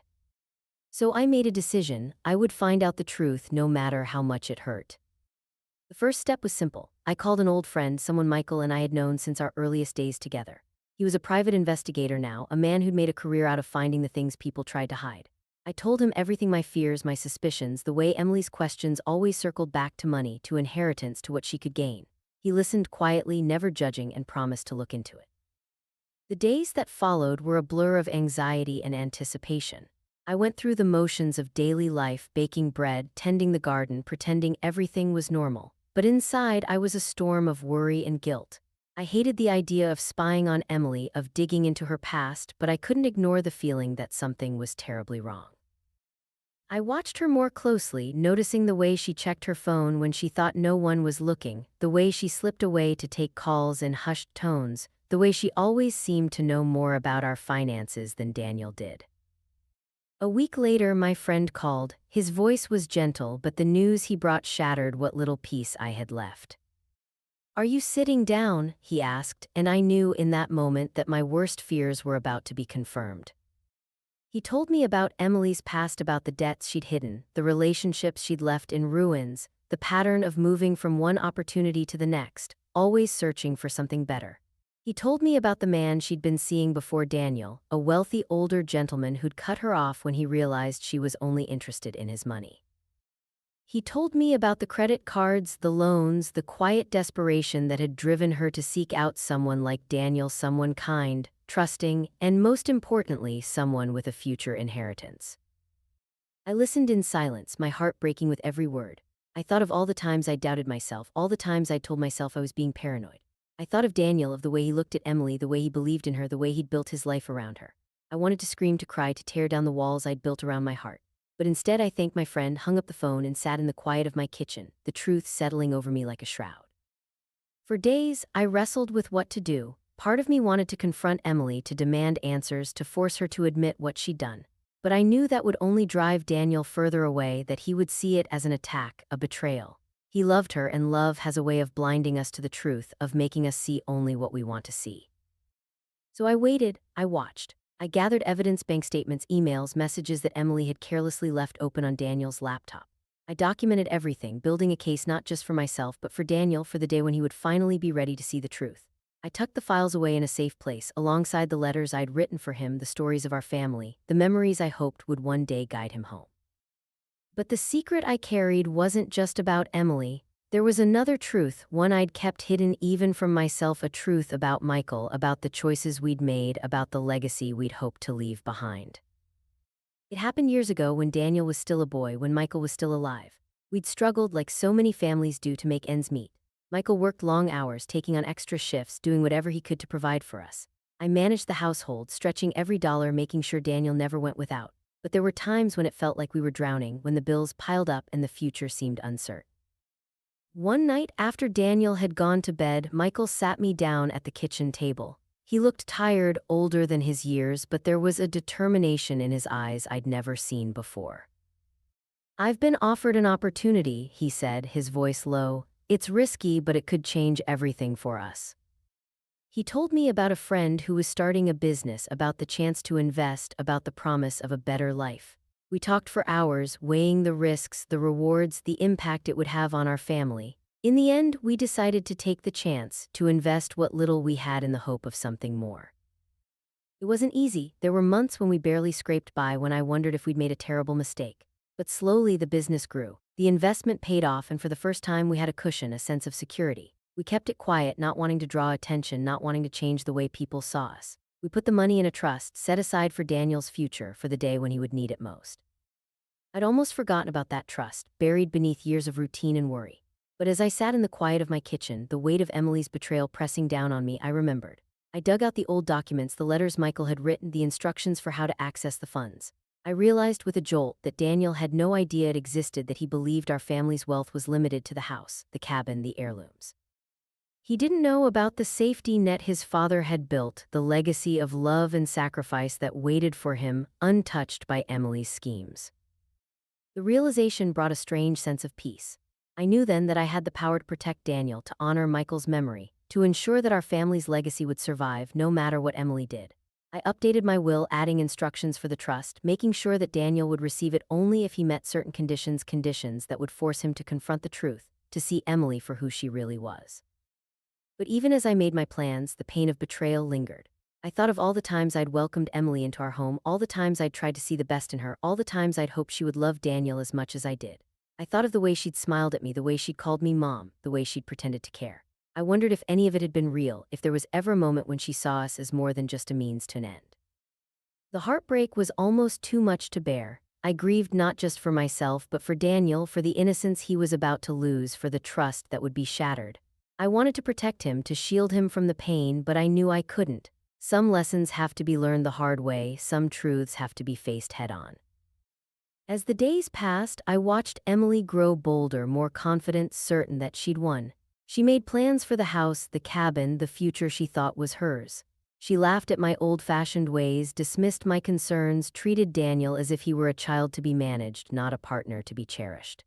So I made a decision: I would find out the truth no matter how much it hurt. The first step was simple. I called an old friend, someone Michael and I had known since our earliest days together. He was a private investigator now, a man who'd made a career out of finding the things people tried to hide. I told him everything, my fears, my suspicions, the way Emily's questions always circled back to money, to inheritance, to what she could gain. He listened quietly, never judging, and promised to look into it. The days that followed were a blur of anxiety and anticipation. I went through the motions of daily life, baking bread, tending the garden, pretending everything was normal. But inside, I was a storm of worry and guilt. I hated the idea of spying on Emily, of digging into her past, but I couldn't ignore the feeling that something was terribly wrong. I watched her more closely, noticing the way she checked her phone when she thought no one was looking, the way she slipped away to take calls in hushed tones, the way she always seemed to know more about our finances than Daniel did. A week later, my friend called. His voice was gentle, but the news he brought shattered what little peace I had left. "Are you sitting down?" he asked, and I knew in that moment that my worst fears were about to be confirmed. He told me about Emily's past, about the debts she'd hidden, the relationships she'd left in ruins, the pattern of moving from one opportunity to the next, always searching for something better. He told me about the man she'd been seeing before Daniel, a wealthy older gentleman who'd cut her off when he realized she was only interested in his money. He told me about the credit cards, the loans, the quiet desperation that had driven her to seek out someone like Daniel, someone kind, trusting, and most importantly, someone with a future inheritance. I listened in silence, my heart breaking with every word. I thought of all the times I doubted myself, all the times I told myself I was being paranoid. I thought of Daniel, of the way he looked at Emily, the way he believed in her, the way he'd built his life around her. I wanted to scream, to cry, to tear down the walls I'd built around my heart. But instead I thanked my friend, hung up the phone, and sat in the quiet of my kitchen, the truth settling over me like a shroud. For days, I wrestled with what to do. Part of me wanted to confront Emily, to demand answers, to force her to admit what she'd done. But I knew that would only drive Daniel further away, that he would see it as an attack, a betrayal. He loved her, and love has a way of blinding us to the truth, of making us see only what we want to see. So I waited, I watched. I gathered evidence, bank statements, emails, messages that Emily had carelessly left open on Daniel's laptop. I documented everything, building a case not just for myself but for Daniel, for the day when he would finally be ready to see the truth. I tucked the files away in a safe place, alongside the letters I'd written for him, the stories of our family, the memories I hoped would one day guide him home. But the secret I carried wasn't just about Emily. There was another truth, one I'd kept hidden even from myself, a truth about Michael, about the choices we'd made, about the legacy we'd hoped to leave behind. It happened years ago, when Daniel was still a boy, when Michael was still alive. We'd struggled like so many families do to make ends meet. Michael worked long hours, taking on extra shifts, doing whatever he could to provide for us. I managed the household, stretching every dollar, making sure Daniel never went without. But there were times when it felt like we were drowning, when the bills piled up and the future seemed uncertain. One night after Daniel had gone to bed, Michael sat me down at the kitchen table. He looked tired, older than his years, but there was a determination in his eyes I'd never seen before. "I've been offered an opportunity," he said, his voice low. "It's risky, but it could change everything for us." He told me about a friend who was starting a business, about the chance to invest, about the promise of a better life. We talked for hours, weighing the risks, the rewards, the impact it would have on our family. In the end, we decided to take the chance, to invest what little we had in the hope of something more. It wasn't easy. There were months when we barely scraped by, when I wondered if we'd made a terrible mistake. But slowly the business grew. The investment paid off, and for the first time we had a cushion, a sense of security. We kept it quiet, not wanting to draw attention, not wanting to change the way people saw us. We put the money in a trust, set aside for Daniel's future, for the day when he would need it most. I'd almost forgotten about that trust, buried beneath years of routine and worry. But as I sat in the quiet of my kitchen, the weight of Emily's betrayal pressing down on me, I remembered. I dug out the old documents, the letters Michael had written, the instructions for how to access the funds. I realized with a jolt that Daniel had no idea it existed, that he believed our family's wealth was limited to the house, the cabin, the heirlooms. He didn't know about the safety net his father had built, the legacy of love and sacrifice that waited for him, untouched by Emily's schemes. The realization brought a strange sense of peace. I knew then that I had the power to protect Daniel, to honor Michael's memory, to ensure that our family's legacy would survive no matter what Emily did. I updated my will, adding instructions for the trust, making sure that Daniel would receive it only if he met certain conditions that would force him to confront the truth, to see Emily for who she really was. But even as I made my plans, the pain of betrayal lingered. I thought of all the times I'd welcomed Emily into our home, all the times I'd tried to see the best in her, all the times I'd hoped she would love Daniel as much as I did. I thought of the way she'd smiled at me, the way she'd called me mom, the way she'd pretended to care. I wondered if any of it had been real, if there was ever a moment when she saw us as more than just a means to an end. The heartbreak was almost too much to bear. I grieved not just for myself, but for Daniel, for the innocence he was about to lose, for the trust that would be shattered. I wanted to protect him, to shield him from the pain, but I knew I couldn't. Some lessons have to be learned the hard way, some truths have to be faced head-on. As the days passed, I watched Emily grow bolder, more confident, certain that she'd won. She made plans for the house, the cabin, the future she thought was hers. She laughed at my old-fashioned ways, dismissed my concerns, treated Daniel as if he were a child to be managed, not a partner to be cherished.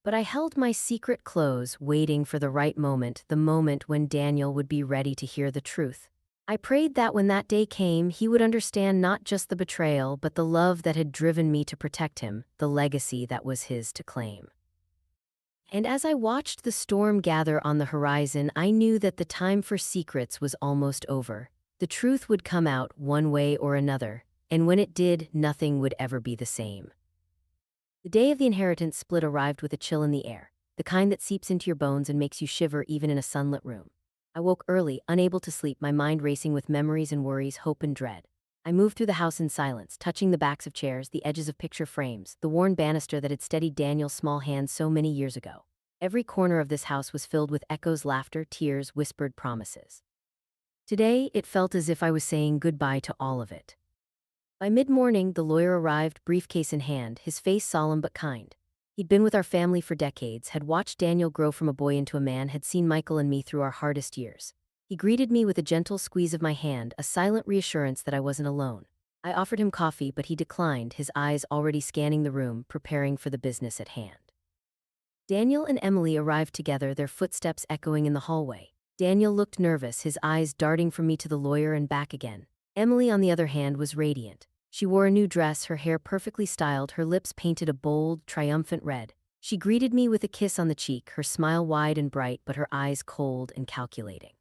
But I held my secret close, waiting for the right moment, the moment when Daniel would be ready to hear the truth. I prayed that when that day came, he would understand not just the betrayal, but the love that had driven me to protect him, the legacy that was his to claim. And as I watched the storm gather on the horizon, I knew that the time for secrets was almost over. The truth would come out one way or another, and when it did, nothing would ever be the same. The day of the inheritance split arrived with a chill in the air, the kind that seeps into your bones and makes you shiver even in a sunlit room. I woke early, unable to sleep, my mind racing with memories and worries, hope and dread. I moved through the house in silence, touching the backs of chairs, the edges of picture frames, the worn banister that had steadied Daniel's small hands so many years ago. Every corner of this house was filled with echoes, laughter, tears, whispered promises. Today, it felt as if I was saying goodbye to all of it. By mid-morning, the lawyer arrived, briefcase in hand, his face solemn but kind. He'd been with our family for decades, had watched Daniel grow from a boy into a man, had seen Michael and me through our hardest years. He greeted me with a gentle squeeze of my hand, a silent reassurance that I wasn't alone. I offered him coffee, but he declined, his eyes already scanning the room, preparing for the business at hand. Daniel and Emily arrived together, their footsteps echoing in the hallway. Daniel looked nervous, his eyes darting from me to the lawyer and back again. Emily, on the other hand, was radiant. She wore a new dress, her hair perfectly styled, her lips painted a bold, triumphant red. She greeted me with a kiss on the cheek, her smile wide and bright, but her eyes cold and calculating.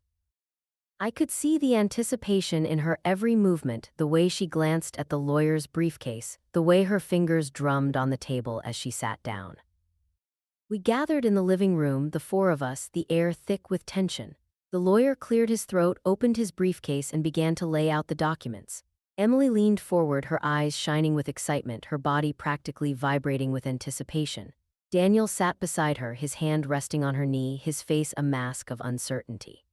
I could see the anticipation in her every movement, the way she glanced at the lawyer's briefcase, the way her fingers drummed on the table as she sat down. We gathered in the living room, the four of us, the air thick with tension. The lawyer cleared his throat, opened his briefcase, and began to lay out the documents. Emily leaned forward, her eyes shining with excitement, her body practically vibrating with anticipation. Daniel sat beside her, his hand resting on her knee, his face a mask of uncertainty.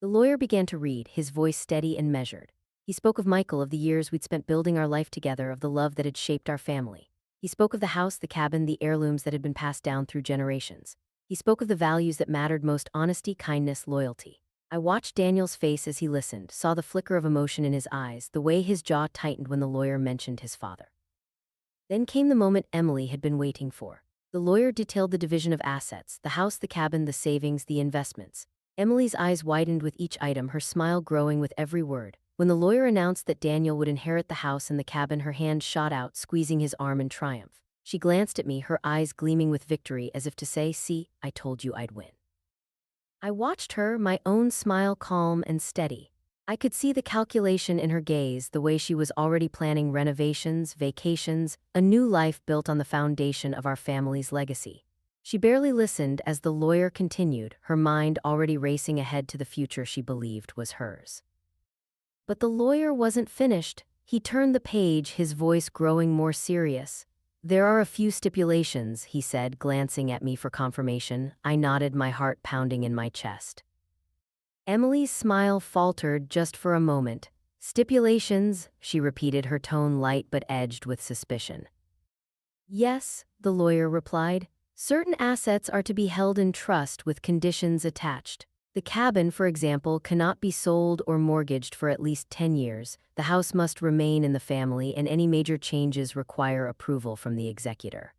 The lawyer began to read, his voice steady and measured. He spoke of Michael, of the years we'd spent building our life together, of the love that had shaped our family. He spoke of the house, the cabin, the heirlooms that had been passed down through generations. He spoke of the values that mattered most: honesty, kindness, loyalty. I watched Daniel's face as he listened, saw the flicker of emotion in his eyes, the way his jaw tightened when the lawyer mentioned his father. Then came the moment Emily had been waiting for. The lawyer detailed the division of assets: the house, the cabin, the savings, the investments. Emily's eyes widened with each item, her smile growing with every word. When the lawyer announced that Daniel would inherit the house and the cabin, her hand shot out, squeezing his arm in triumph. She glanced at me, her eyes gleaming with victory, as if to say, "See, I told you I'd win." I watched her, my own smile calm and steady. I could see the calculation in her gaze, the way she was already planning renovations, vacations, a new life built on the foundation of our family's legacy. She barely listened as the lawyer continued, her mind already racing ahead to the future she believed was hers. But the lawyer wasn't finished. He turned the page, his voice growing more serious. "There are a few stipulations," he said, glancing at me for confirmation. I nodded, my heart pounding in my chest. Emily's smile faltered just for a moment. "Stipulations," she repeated, her tone light but edged with suspicion. "Yes," the lawyer replied. "Certain assets are to be held in trust with conditions attached. The cabin, for example, cannot be sold or mortgaged for at least 10 years. The house must remain in the family, and any major changes require approval from the executor."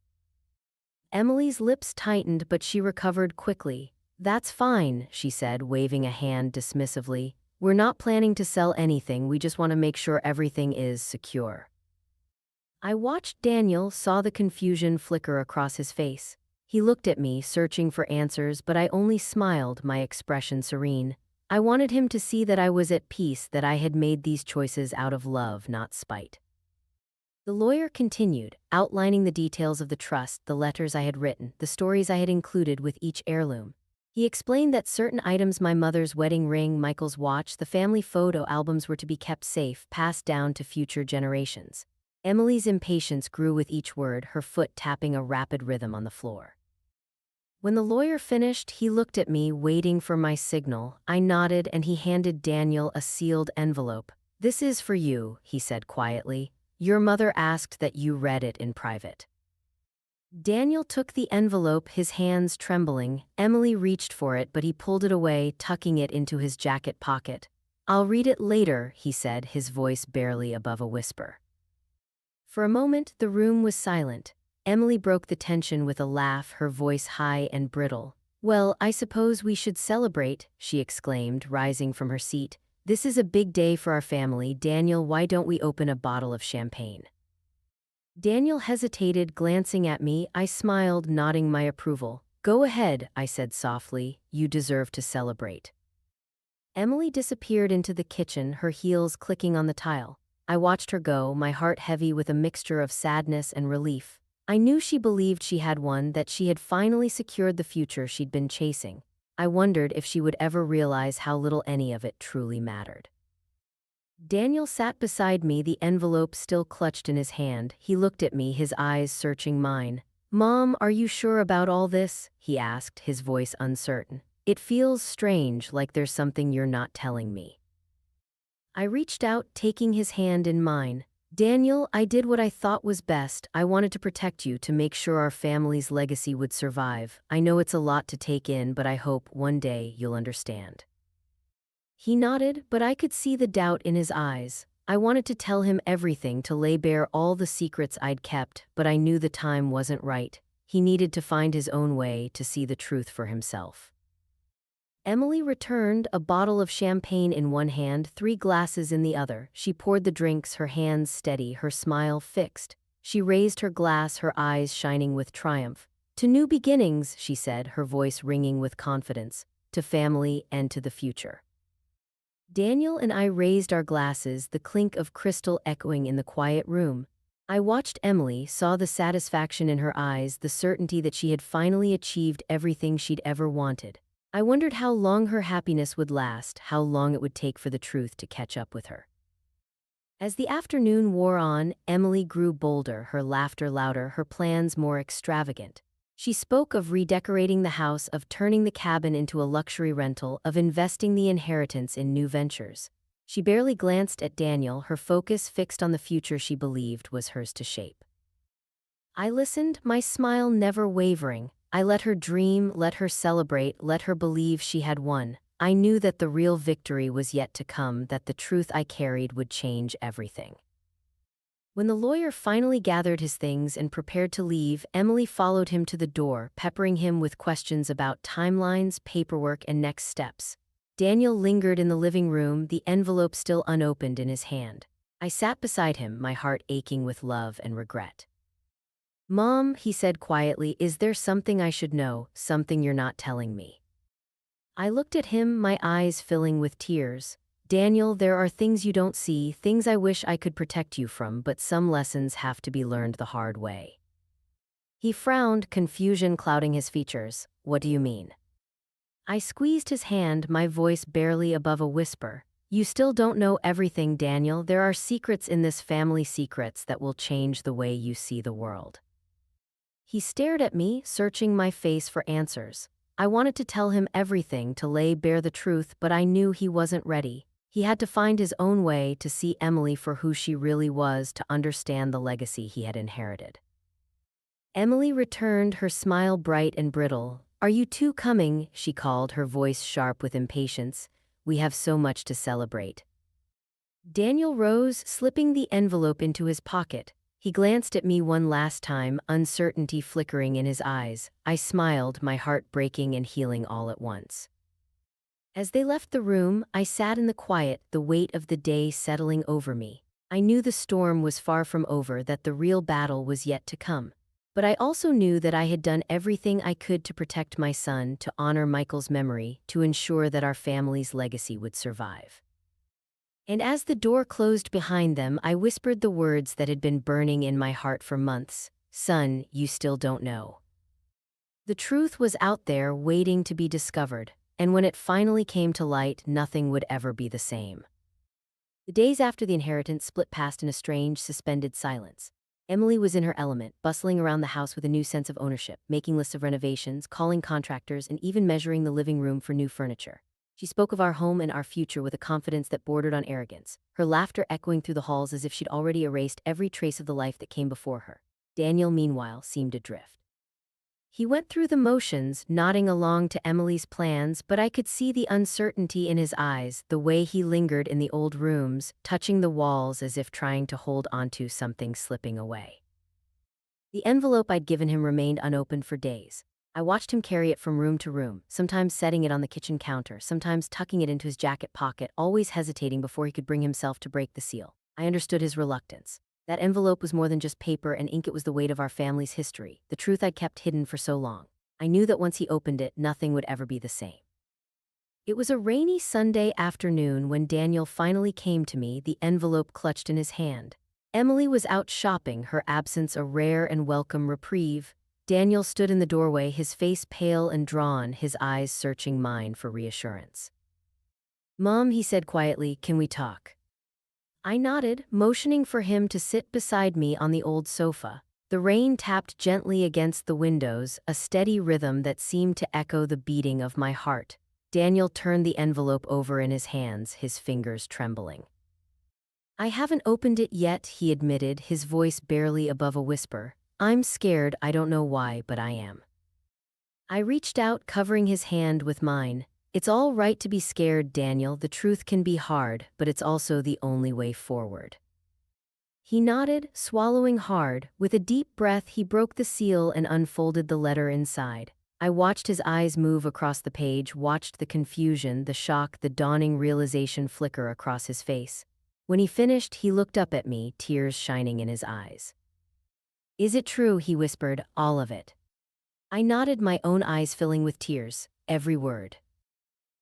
Emily's lips tightened, but she recovered quickly. "That's fine," she said, waving a hand dismissively. "We're not planning to sell anything, we just want to make sure everything is secure." I watched Daniel, saw the confusion flicker across his face. He looked at me, searching for answers, but I only smiled, my expression serene. I wanted him to see that I was at peace, that I had made these choices out of love, not spite. The lawyer continued, outlining the details of the trust, the letters I had written, the stories I had included with each heirloom. He explained that certain items, my mother's wedding ring, Michael's watch, the family photo albums, were to be kept safe, passed down to future generations. Emily's impatience grew with each word, her foot tapping a rapid rhythm on the floor. When the lawyer finished, he looked at me, waiting for my signal. I nodded, and he handed Daniel a sealed envelope. "This is for you," he said quietly. "Your mother asked that you read it in private." Daniel took the envelope, his hands trembling. Emily reached for it, but he pulled it away, tucking it into his jacket pocket. "I'll read it later," he said, his voice barely above a whisper. For a moment, the room was silent. Emily broke the tension with a laugh, her voice high and brittle. "Well, I suppose we should celebrate," she exclaimed, rising from her seat. "This is a big day for our family. Daniel, why don't we open a bottle of champagne?" Daniel hesitated, glancing at me. I smiled, nodding my approval. "Go ahead," I said softly. "You deserve to celebrate." Emily disappeared into the kitchen, her heels clicking on the tile. I watched her go, my heart heavy with a mixture of sadness and relief. I knew she believed she had won, that she had finally secured the future she'd been chasing. I wondered if she would ever realize how little any of it truly mattered. Daniel sat beside me, the envelope still clutched in his hand. He looked at me, his eyes searching mine. "Mom, are you sure about all this?" he asked, his voice uncertain. "It feels strange, like there's something you're not telling me." I reached out, taking his hand in mine. "Daniel, I did what I thought was best. I wanted to protect you, to make sure our family's legacy would survive. I know it's a lot to take in, but I hope one day you'll understand." He nodded, but I could see the doubt in his eyes. I wanted to tell him everything, to lay bare all the secrets I'd kept, but I knew the time wasn't right. He needed to find his own way, to see the truth for himself. Emily returned, a bottle of champagne in one hand, 3 glasses in the other. She poured the drinks, her hands steady, her smile fixed. She raised her glass, her eyes shining with triumph. "To new beginnings," she said, her voice ringing with confidence. "To family and to the future." Daniel and I raised our glasses, the clink of crystal echoing in the quiet room. I watched Emily, saw the satisfaction in her eyes, the certainty that she had finally achieved everything she'd ever wanted. I wondered how long her happiness would last, how long it would take for the truth to catch up with her. As the afternoon wore on, Emily grew bolder, her laughter louder, her plans more extravagant. She spoke of redecorating the house, of turning the cabin into a luxury rental, of investing the inheritance in new ventures. She barely glanced at Daniel, her focus fixed on the future she believed was hers to shape. I listened, my smile never wavering. I let her dream, let her celebrate, let her believe she had won. I knew that the real victory was yet to come, that the truth I carried would change everything. When the lawyer finally gathered his things and prepared to leave, Emily followed him to the door, peppering him with questions about timelines, paperwork, and next steps. Daniel lingered in the living room, the envelope still unopened in his hand. I sat beside him, my heart aching with love and regret. "Mom," he said quietly, "is there something I should know, something you're not telling me?" I looked at him, my eyes filling with tears. "Daniel, there are things you don't see, things I wish I could protect you from, but some lessons have to be learned the hard way." He frowned, confusion clouding his features. "What do you mean?" I squeezed his hand, my voice barely above a whisper. "You still don't know everything, Daniel. There are secrets in this family, secrets that will change the way you see the world." He stared at me, searching my face for answers. I wanted to tell him everything, to lay bare the truth, but I knew he wasn't ready. He had to find his own way, to see Emily for who she really was, to understand the legacy he had inherited. Emily returned, her smile bright and brittle. "Are you two coming?" she called, her voice sharp with impatience. "We have so much to celebrate." Daniel rose, slipping the envelope into his pocket. He glanced at me one last time, uncertainty flickering in his eyes. I smiled, my heart breaking and healing all at once. As they left the room, I sat in the quiet, the weight of the day settling over me. I knew the storm was far from over, that the real battle was yet to come. But I also knew that I had done everything I could to protect my son, to honor Michael's memory, to ensure that our family's legacy would survive. And as the door closed behind them, I whispered the words that had been burning in my heart for months. "Son, you still don't know." The truth was out there, waiting to be discovered, and when it finally came to light, nothing would ever be the same. The days after the inheritance split past in a strange, suspended silence. Emily was in her element, bustling around the house with a new sense of ownership, making lists of renovations, calling contractors, and even measuring the living room for new furniture. She spoke of our home and our future with a confidence that bordered on arrogance, her laughter echoing through the halls as if she'd already erased every trace of the life that came before her. Daniel, meanwhile, seemed adrift. He went through the motions, nodding along to Emily's plans, but I could see the uncertainty in his eyes, the way he lingered in the old rooms, touching the walls as if trying to hold onto something slipping away. The envelope I'd given him remained unopened for days. I watched him carry it from room to room, sometimes setting it on the kitchen counter, sometimes tucking it into his jacket pocket, always hesitating before he could bring himself to break the seal. I understood his reluctance. That envelope was more than just paper and ink, it was the weight of our family's history, the truth I'd kept hidden for so long. I knew that once he opened it, nothing would ever be the same. It was a rainy Sunday afternoon when Daniel finally came to me, the envelope clutched in his hand. Emily was out shopping, her absence a rare and welcome reprieve. Daniel stood in the doorway, his face pale and drawn, his eyes searching mine for reassurance. "Mom," he said quietly, "can we talk?" I nodded, motioning for him to sit beside me on the old sofa. The rain tapped gently against the windows, a steady rhythm that seemed to echo the beating of my heart. Daniel turned the envelope over in his hands, his fingers trembling. "I haven't opened it yet," he admitted, his voice barely above a whisper. "I'm scared, I don't know why, but I am." I reached out, covering his hand with mine. "It's all right to be scared, Daniel. The truth can be hard, but it's also the only way forward." He nodded, swallowing hard. With a deep breath, he broke the seal and unfolded the letter inside. I watched his eyes move across the page, watched the confusion, the shock, the dawning realization flicker across his face. When he finished, he looked up at me, tears shining in his eyes. "Is it true?" he whispered, "all of it?" I nodded, my own eyes filling with tears. Every word.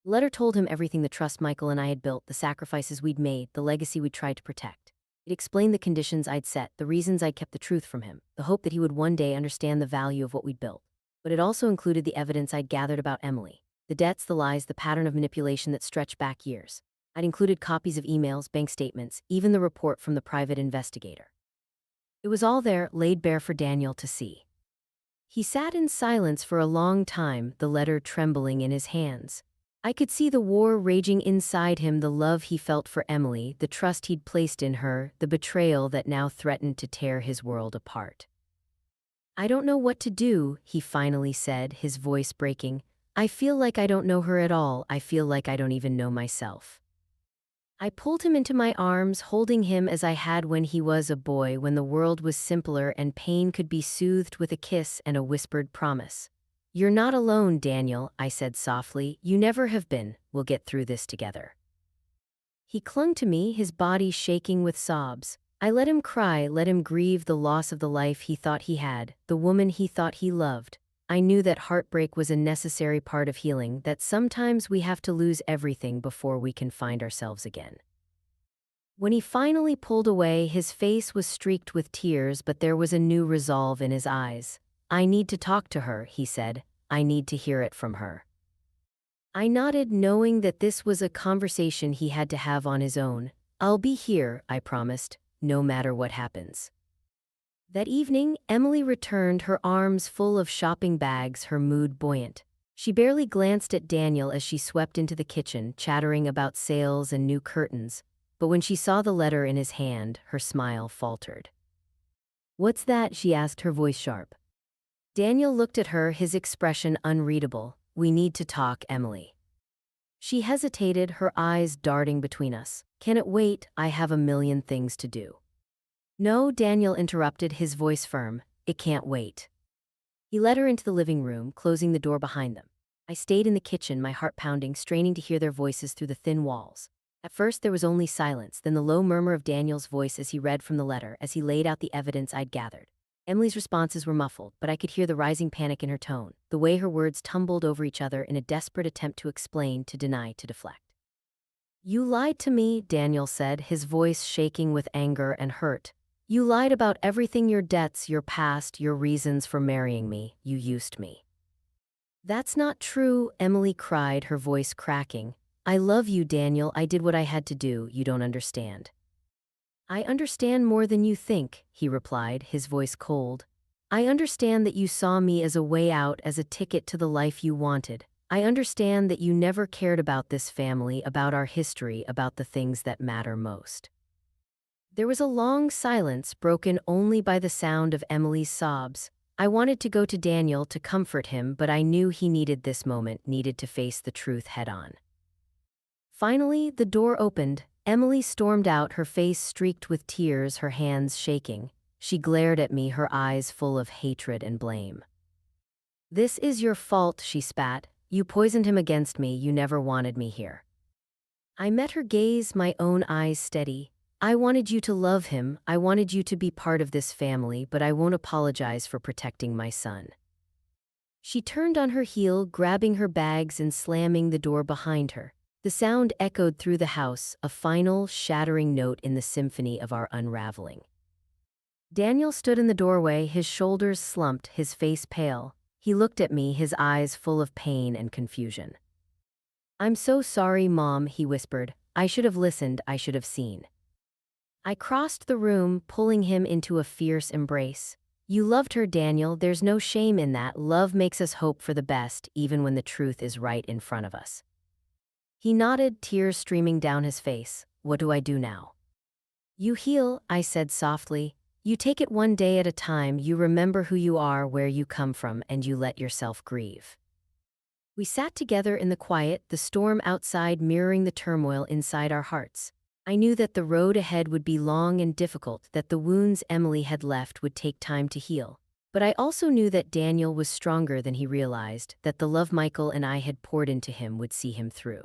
The letter told him everything: the trust Michael and I had built, the sacrifices we'd made, the legacy we'd tried to protect. It explained the conditions I'd set, the reasons I'd kept the truth from him, the hope that he would one day understand the value of what we'd built. But it also included the evidence I'd gathered about Emily. The debts, the lies, the pattern of manipulation that stretched back years. I'd included copies of emails, bank statements, even the report from the private investigator. It was all there, laid bare for Daniel to see. He sat in silence for a long time, the letter trembling in his hands. I could see the war raging inside him, the love he felt for Emily, the trust he'd placed in her, the betrayal that now threatened to tear his world apart. "I don't know what to do," he finally said, his voice breaking. "I feel like I don't know her at all. I feel like I don't even know myself." I pulled him into my arms, holding him as I had when he was a boy, when the world was simpler and pain could be soothed with a kiss and a whispered promise. "You're not alone, Daniel," I said softly. "You never have been. We'll get through this together." He clung to me, his body shaking with sobs. I let him cry, let him grieve the loss of the life he thought he had, the woman he thought he loved. I knew that heartbreak was a necessary part of healing, that sometimes we have to lose everything before we can find ourselves again. When he finally pulled away, his face was streaked with tears, but there was a new resolve in his eyes. "I need to talk to her," he said. "I need to hear it from her." I nodded, knowing that this was a conversation he had to have on his own. "I'll be here," I promised, "no matter what happens." That evening, Emily returned, her arms full of shopping bags, her mood buoyant. She barely glanced at Daniel as she swept into the kitchen, chattering about sales and new curtains. But when she saw the letter in his hand, her smile faltered. "What's that?" she asked, her voice sharp. Daniel looked at her, his expression unreadable. "We need to talk, Emily." She hesitated, her eyes darting between us. "Can it wait? I have a million things to do." "No," Daniel interrupted, his voice firm. "It can't wait." He led her into the living room, closing the door behind them. I stayed in the kitchen, my heart pounding, straining to hear their voices through the thin walls. At first there was only silence, then the low murmur of Daniel's voice as he read from the letter, as he laid out the evidence I'd gathered. Emily's responses were muffled, but I could hear the rising panic in her tone, the way her words tumbled over each other in a desperate attempt to explain, to deny, to deflect. "You lied to me," Daniel said, his voice shaking with anger and hurt. "You lied about everything, your debts, your past, your reasons for marrying me. You used me." "That's not true," Emily cried, her voice cracking. "I love you, Daniel. I did what I had to do. You don't understand." "I understand more than you think," he replied, his voice cold. "I understand that you saw me as a way out, as a ticket to the life you wanted. I understand that you never cared about this family, about our history, about the things that matter most." There was a long silence, broken only by the sound of Emily's sobs. I wanted to go to Daniel to comfort him, but I knew he needed this moment, needed to face the truth head-on. Finally, the door opened. Emily stormed out, her face streaked with tears, her hands shaking. She glared at me, her eyes full of hatred and blame. "This is your fault," she spat. "You poisoned him against me. You never wanted me here." I met her gaze, my own eyes steady. "I wanted you to love him. I wanted you to be part of this family, but I won't apologize for protecting my son." She turned on her heel, grabbing her bags and slamming the door behind her. The sound echoed through the house, a final, shattering note in the symphony of our unraveling. Daniel stood in the doorway, his shoulders slumped, his face pale. He looked at me, his eyes full of pain and confusion. "I'm so sorry, Mom," he whispered. "I should have listened, I should have seen." I crossed the room, pulling him into a fierce embrace. "You loved her, Daniel. There's no shame in that. Love makes us hope for the best, even when the truth is right in front of us." He nodded, tears streaming down his face. "What do I do now?" "You heal," I said softly. "You take it one day at a time, you remember who you are, where you come from, and you let yourself grieve." We sat together in the quiet, the storm outside mirroring the turmoil inside our hearts. I knew that the road ahead would be long and difficult, that the wounds Emily had left would take time to heal. But I also knew that Daniel was stronger than he realized, that the love Michael and I had poured into him would see him through.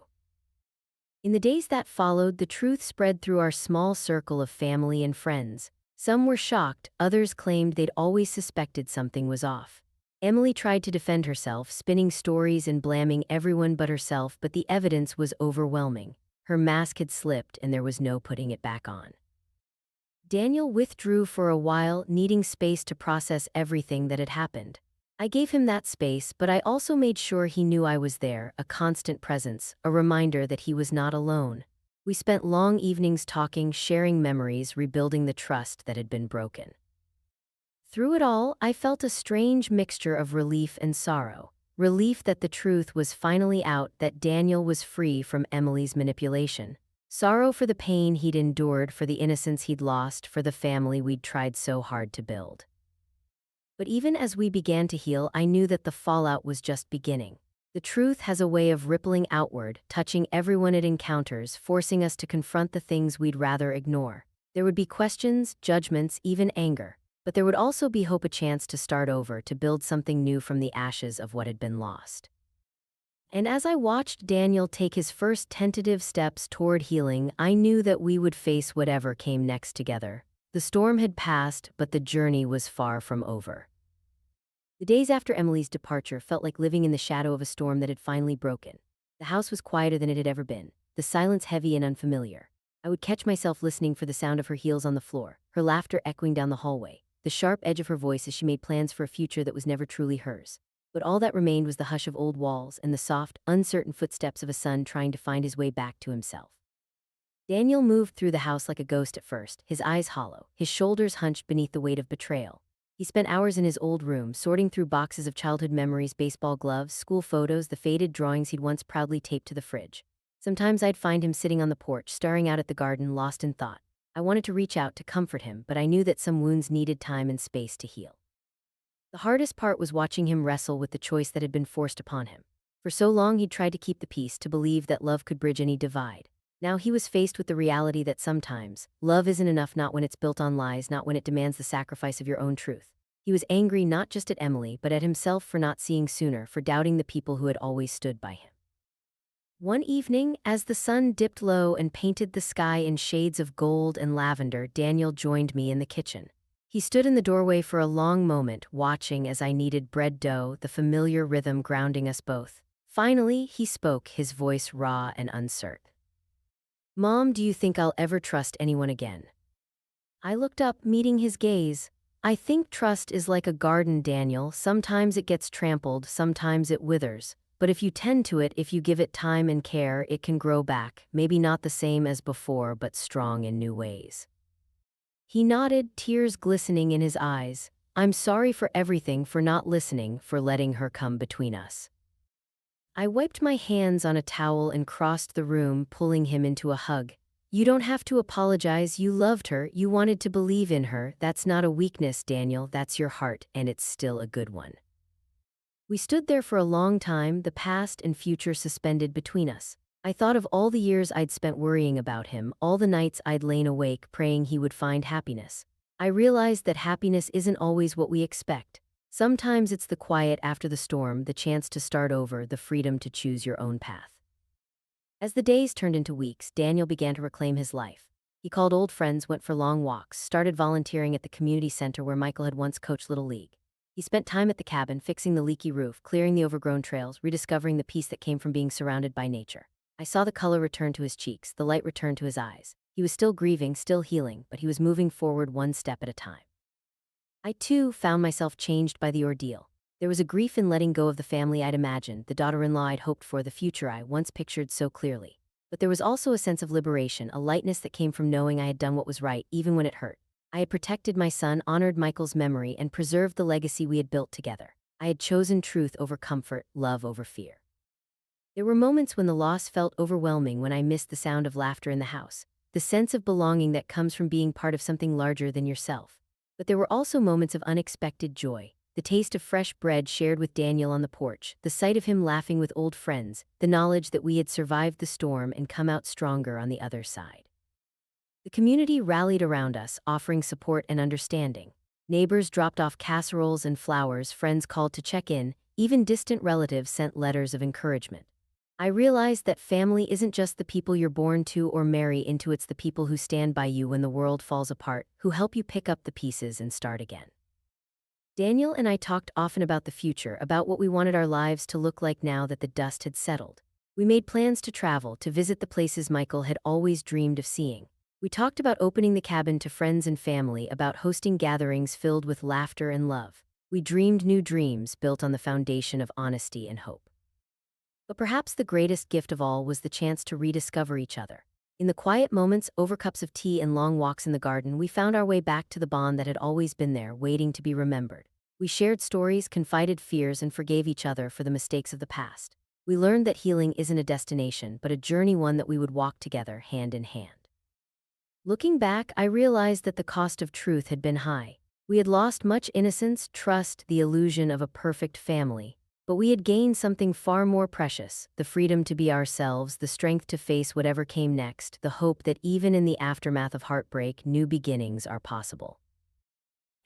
In the days that followed, the truth spread through our small circle of family and friends. Some were shocked, others claimed they'd always suspected something was off. Emily tried to defend herself, spinning stories and blaming everyone but herself, but the evidence was overwhelming. Her mask had slipped and there was no putting it back on. Daniel withdrew for a while, needing space to process everything that had happened. I gave him that space, but I also made sure he knew I was there, a constant presence, a reminder that he was not alone. We spent long evenings talking, sharing memories, rebuilding the trust that had been broken. Through it all, I felt a strange mixture of relief and sorrow. Relief that the truth was finally out, that Daniel was free from Emily's manipulation. Sorrow for the pain he'd endured, for the innocence he'd lost, for the family we'd tried so hard to build. But even as we began to heal, I knew that the fallout was just beginning. The truth has a way of rippling outward, touching everyone it encounters, forcing us to confront the things we'd rather ignore. There would be questions, judgments, even anger. But there would also be hope, a chance to start over, to build something new from the ashes of what had been lost. And as I watched Daniel take his first tentative steps toward healing, I knew that we would face whatever came next together. The storm had passed, but the journey was far from over. The days after Emily's departure felt like living in the shadow of a storm that had finally broken. The house was quieter than it had ever been, the silence heavy and unfamiliar. I would catch myself listening for the sound of her heels on the floor, her laughter echoing down the hallway, the sharp edge of her voice as she made plans for a future that was never truly hers. But all that remained was the hush of old walls and the soft, uncertain footsteps of a son trying to find his way back to himself. Daniel moved through the house like a ghost at first, his eyes hollow, his shoulders hunched beneath the weight of betrayal. He spent hours in his old room, sorting through boxes of childhood memories, baseball gloves, school photos, the faded drawings he'd once proudly taped to the fridge. Sometimes I'd find him sitting on the porch, staring out at the garden, lost in thought. I wanted to reach out to comfort him, but I knew that some wounds needed time and space to heal. The hardest part was watching him wrestle with the choice that had been forced upon him. For so long he'd tried to keep the peace, to believe that love could bridge any divide. Now he was faced with the reality that sometimes, love isn't enough, not when it's built on lies, not when it demands the sacrifice of your own truth. He was angry not just at Emily, but at himself for not seeing sooner, for doubting the people who had always stood by him. One evening, as the sun dipped low and painted the sky in shades of gold and lavender, Daniel joined me in the kitchen. He stood in the doorway for a long moment, watching as I kneaded bread dough, the familiar rhythm grounding us both. Finally, he spoke, his voice raw and uncertain. "Mom, do you think I'll ever trust anyone again?" I looked up, meeting his gaze. "I think trust is like a garden, Daniel. Sometimes it gets trampled, sometimes it withers. But if you tend to it, if you give it time and care, it can grow back, maybe not the same as before, but strong in new ways." He nodded, tears glistening in his eyes. "I'm sorry for everything, for not listening, for letting her come between us." I wiped my hands on a towel and crossed the room, pulling him into a hug. "You don't have to apologize. You loved her. You wanted to believe in her. That's not a weakness, Daniel. That's your heart, and it's still a good one." We stood there for a long time, the past and future suspended between us. I thought of all the years I'd spent worrying about him, all the nights I'd lain awake praying he would find happiness. I realized that happiness isn't always what we expect. Sometimes it's the quiet after the storm, the chance to start over, the freedom to choose your own path. As the days turned into weeks, Daniel began to reclaim his life. He called old friends, went for long walks, started volunteering at the community center where Michael had once coached Little League. He spent time at the cabin, fixing the leaky roof, clearing the overgrown trails, rediscovering the peace that came from being surrounded by nature. I saw the color return to his cheeks, the light return to his eyes. He was still grieving, still healing, but he was moving forward one step at a time. I, too, found myself changed by the ordeal. There was a grief in letting go of the family I'd imagined, the daughter-in-law I'd hoped for, the future I once pictured so clearly. But there was also a sense of liberation, a lightness that came from knowing I had done what was right, even when it hurt. I had protected my son, honored Michael's memory, and preserved the legacy we had built together. I had chosen truth over comfort, love over fear. There were moments when the loss felt overwhelming, when I missed the sound of laughter in the house, the sense of belonging that comes from being part of something larger than yourself. But there were also moments of unexpected joy, the taste of fresh bread shared with Daniel on the porch, the sight of him laughing with old friends, the knowledge that we had survived the storm and come out stronger on the other side. The community rallied around us, offering support and understanding. Neighbors dropped off casseroles and flowers, friends called to check in, even distant relatives sent letters of encouragement. I realized that family isn't just the people you're born to or marry into, it's the people who stand by you when the world falls apart, who help you pick up the pieces and start again. Daniel and I talked often about the future, about what we wanted our lives to look like now that the dust had settled. We made plans to travel, to visit the places Michael had always dreamed of seeing. We talked about opening the cabin to friends and family, about hosting gatherings filled with laughter and love. We dreamed new dreams built on the foundation of honesty and hope. But perhaps the greatest gift of all was the chance to rediscover each other. In the quiet moments, over cups of tea and long walks in the garden, we found our way back to the bond that had always been there, waiting to be remembered. We shared stories, confided fears, and forgave each other for the mistakes of the past. We learned that healing isn't a destination, but a journey, one that we would walk together, hand in hand. Looking back, I realized that the cost of truth had been high. We had lost much innocence, trust, the illusion of a perfect family. But we had gained something far more precious, the freedom to be ourselves, the strength to face whatever came next, the hope that even in the aftermath of heartbreak, new beginnings are possible.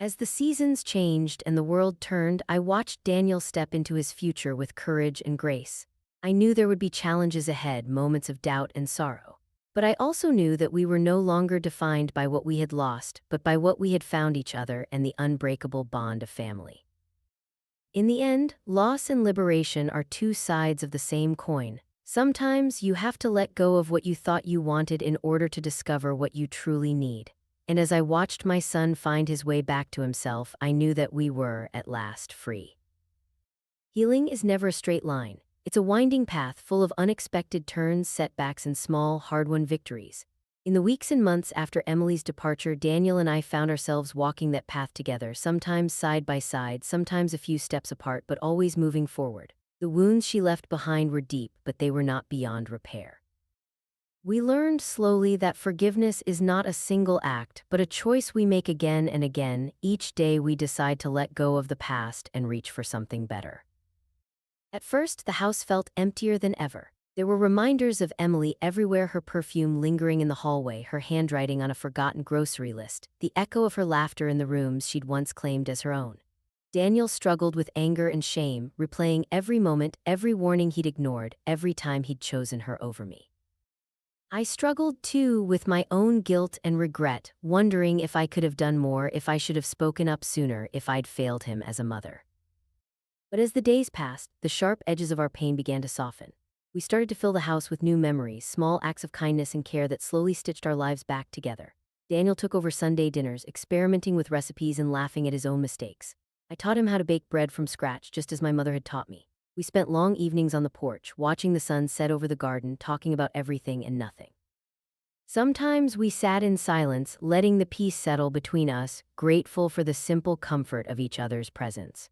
As the seasons changed and the world turned, I watched Daniel step into his future with courage and grace. I knew there would be challenges ahead, moments of doubt and sorrow. But I also knew that we were no longer defined by what we had lost, but by what we had found, each other and the unbreakable bond of family. In the end, loss and liberation are two sides of the same coin. Sometimes you have to let go of what you thought you wanted in order to discover what you truly need. And as I watched my son find his way back to himself, I knew that we were, at last, free. Healing is never a straight line. It's a winding path full of unexpected turns, setbacks, and small, hard-won victories. In the weeks and months after Emily's departure, Daniel and I found ourselves walking that path together, sometimes side by side, sometimes a few steps apart, but always moving forward. The wounds she left behind were deep, but they were not beyond repair. We learned slowly that forgiveness is not a single act, but a choice we make again and again. Each day we decide to let go of the past and reach for something better. At first, the house felt emptier than ever. There were reminders of Emily everywhere, her perfume lingering in the hallway, her handwriting on a forgotten grocery list, the echo of her laughter in the rooms she'd once claimed as her own. Daniel struggled with anger and shame, replaying every moment, every warning he'd ignored, every time he'd chosen her over me. I struggled too with my own guilt and regret, wondering if I could have done more, if I should have spoken up sooner, if I'd failed him as a mother. But as the days passed, the sharp edges of our pain began to soften. We started to fill the house with new memories, small acts of kindness and care that slowly stitched our lives back together. Daniel took over Sunday dinners, experimenting with recipes and laughing at his own mistakes. I taught him how to bake bread from scratch, just as my mother had taught me. We spent long evenings on the porch, watching the sun set over the garden, talking about everything and nothing. Sometimes we sat in silence, letting the peace settle between us, grateful for the simple comfort of each other's presence.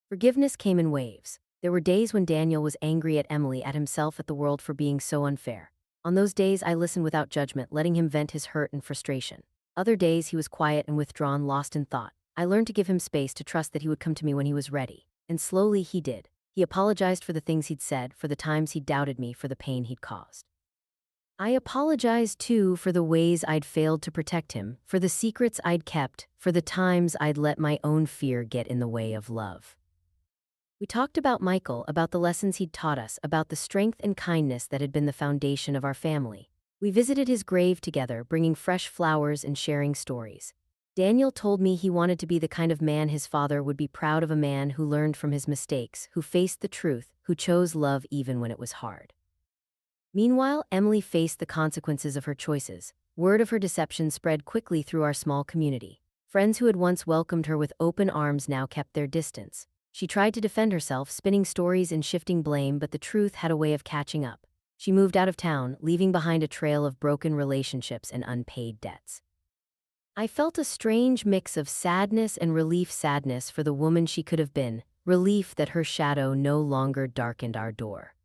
Forgiveness came in waves. There were days when Daniel was angry at Emily, at himself, at the world for being so unfair. On those days, I listened without judgment, letting him vent his hurt and frustration. Other days, he was quiet and withdrawn, lost in thought. I learned to give him space, to trust that he would come to me when he was ready. And slowly, he did. He apologized for the things he'd said, for the times he'd doubted me, for the pain he'd caused. I apologized, too, for the ways I'd failed to protect him, for the secrets I'd kept, for the times I'd let my own fear get in the way of love. We talked about Michael, about the lessons he'd taught us, about the strength and kindness that had been the foundation of our family. We visited his grave together, bringing fresh flowers and sharing stories. Daniel told me he wanted to be the kind of man his father would be proud of, a man who learned from his mistakes, who faced the truth, who chose love even when it was hard. Meanwhile, Emily faced the consequences of her choices. Word of her deception spread quickly through our small community. Friends who had once welcomed her with open arms now kept their distance. She tried to defend herself, spinning stories and shifting blame, but the truth had a way of catching up. She moved out of town, leaving behind a trail of broken relationships and unpaid debts. I felt a strange mix of sadness and relief: sadness for the woman she could have been, relief that her shadow no longer darkened our door.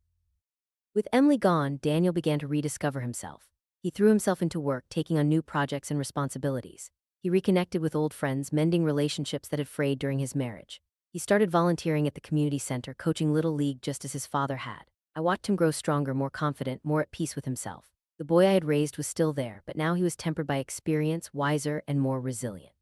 With Emily gone, Daniel began to rediscover himself. He threw himself into work, taking on new projects and responsibilities. He reconnected with old friends, mending relationships that had frayed during his marriage. He started volunteering at the community center, coaching Little League just as his father had. I watched him grow stronger, more confident, more at peace with himself. The boy I had raised was still there, but now he was tempered by experience, wiser, and more resilient.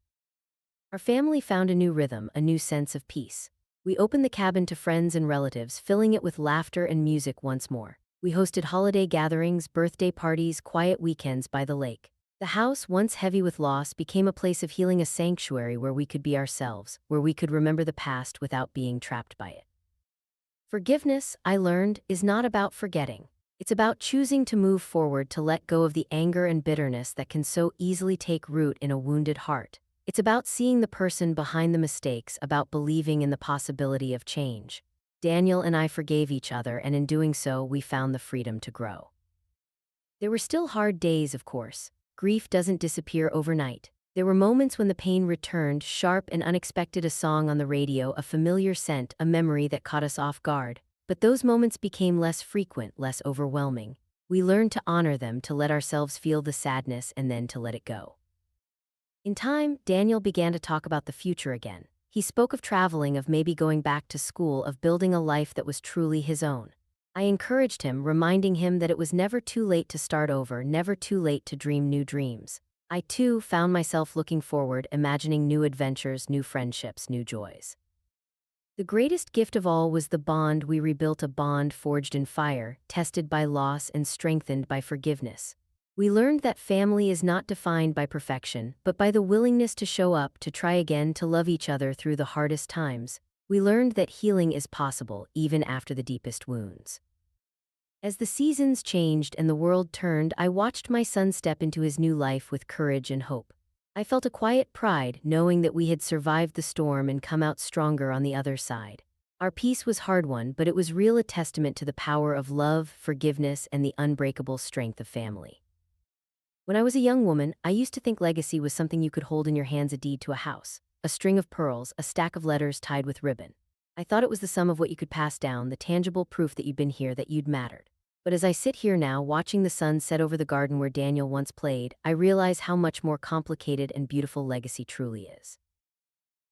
Our family found a new rhythm, a new sense of peace. We opened the cabin to friends and relatives, filling it with laughter and music once more. We hosted holiday gatherings, birthday parties, quiet weekends by the lake. The house, once heavy with loss, became a place of healing, a sanctuary where we could be ourselves, where we could remember the past without being trapped by it. Forgiveness, I learned, is not about forgetting. It's about choosing to move forward, to let go of the anger and bitterness that can so easily take root in a wounded heart. It's about seeing the person behind the mistakes, about believing in the possibility of change. Daniel and I forgave each other, and in doing so, we found the freedom to grow. There were still hard days, of course. Grief doesn't disappear overnight. There were moments when the pain returned, sharp and unexpected, a song on the radio, a familiar scent, a memory that caught us off guard. But those moments became less frequent, less overwhelming. We learned to honor them, to let ourselves feel the sadness, and then to let it go. In time, Daniel began to talk about the future again. He spoke of traveling, of maybe going back to school, of building a life that was truly his own. I encouraged him, reminding him that it was never too late to start over, never too late to dream new dreams. I too found myself looking forward, imagining new adventures, new friendships, new joys. The greatest gift of all was the bond we rebuilt, a bond forged in fire, tested by loss and strengthened by forgiveness. We learned that family is not defined by perfection, but by the willingness to show up, to try again, to love each other through the hardest times. We learned that healing is possible, even after the deepest wounds. As the seasons changed and the world turned, I watched my son step into his new life with courage and hope. I felt a quiet pride, knowing that we had survived the storm and come out stronger on the other side. Our peace was hard-won, but it was real, a testament to the power of love, forgiveness, and the unbreakable strength of family. When I was a young woman, I used to think legacy was something you could hold in your hands, a deed to a house, a string of pearls, a stack of letters tied with ribbon. I thought it was the sum of what you could pass down, the tangible proof that you'd been here, that you'd mattered. But as I sit here now, watching the sun set over the garden where Daniel once played, I realize how much more complicated and beautiful legacy truly is.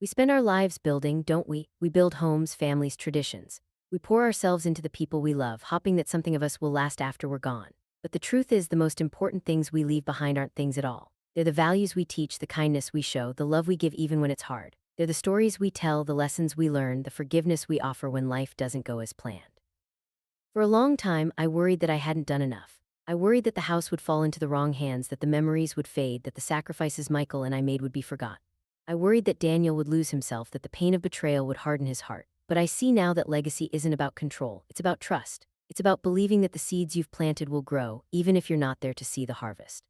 We spend our lives building, don't we? We build homes, families, traditions. We pour ourselves into the people we love, hoping that something of us will last after we're gone. But the truth is, the most important things we leave behind aren't things at all. They're the values we teach, the kindness we show, the love we give even when it's hard. They're the stories we tell, the lessons we learn, the forgiveness we offer when life doesn't go as planned. For a long time, I worried that I hadn't done enough. I worried that the house would fall into the wrong hands, that the memories would fade, that the sacrifices Michael and I made would be forgotten. I worried that Daniel would lose himself, that the pain of betrayal would harden his heart. But I see now that legacy isn't about control, it's about trust. It's about believing that the seeds you've planted will grow, even if you're not there to see the harvest.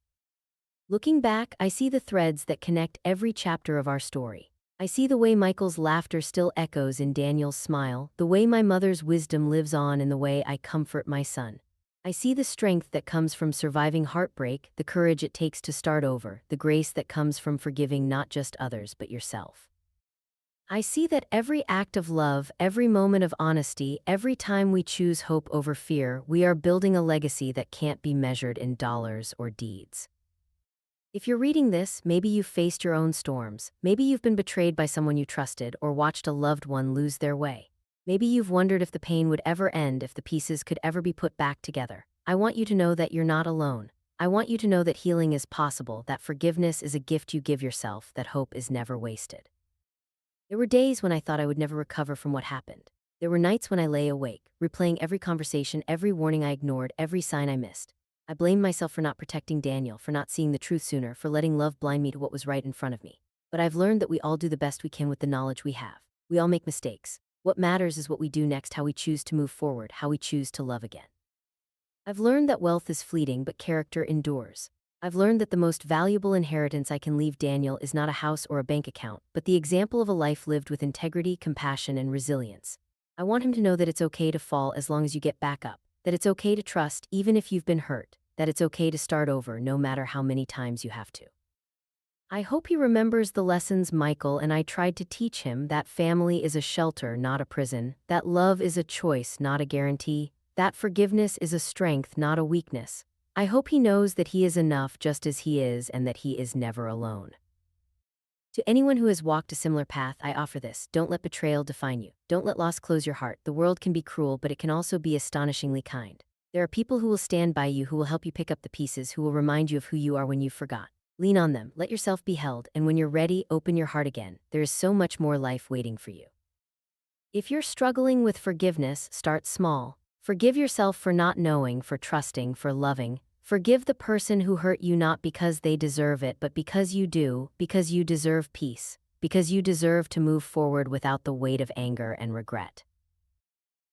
Looking back, I see the threads that connect every chapter of our story. I see the way Michael's laughter still echoes in Daniel's smile, the way my mother's wisdom lives on in the way I comfort my son. I see the strength that comes from surviving heartbreak, the courage it takes to start over, the grace that comes from forgiving not just others but yourself. I see that every act of love, every moment of honesty, every time we choose hope over fear, we are building a legacy that can't be measured in dollars or deeds. If you're reading this, maybe you've faced your own storms. Maybe you've been betrayed by someone you trusted or watched a loved one lose their way. Maybe you've wondered if the pain would ever end, if the pieces could ever be put back together. I want you to know that you're not alone. I want you to know that healing is possible, that forgiveness is a gift you give yourself, that hope is never wasted. There were days when I thought I would never recover from what happened. There were nights when I lay awake, replaying every conversation, every warning I ignored, every sign I missed. I blamed myself for not protecting Daniel, for not seeing the truth sooner, for letting love blind me to what was right in front of me. But I've learned that we all do the best we can with the knowledge we have. We all make mistakes. What matters is what we do next, how we choose to move forward, how we choose to love again. I've learned that wealth is fleeting, but character endures. I've learned that the most valuable inheritance I can leave Daniel is not a house or a bank account, but the example of a life lived with integrity, compassion, and resilience. I want him to know that it's okay to fall as long as you get back up, that it's okay to trust even if you've been hurt, that it's okay to start over no matter how many times you have to. I hope he remembers the lessons Michael and I tried to teach him, that family is a shelter, not a prison, that love is a choice, not a guarantee, that forgiveness is a strength, not a weakness. I hope he knows that he is enough just as he is and that he is never alone. To anyone who has walked a similar path, I offer this: don't let betrayal define you. Don't let loss close your heart. The world can be cruel, but it can also be astonishingly kind. There are people who will stand by you, who will help you pick up the pieces, who will remind you of who you are when you forgot. Lean on them, let yourself be held, and when you're ready, open your heart again. There is so much more life waiting for you. If you're struggling with forgiveness, start small. Forgive yourself for not knowing, for trusting, for loving. Forgive the person who hurt you, not because they deserve it, but because you do, because you deserve peace, because you deserve to move forward without the weight of anger and regret.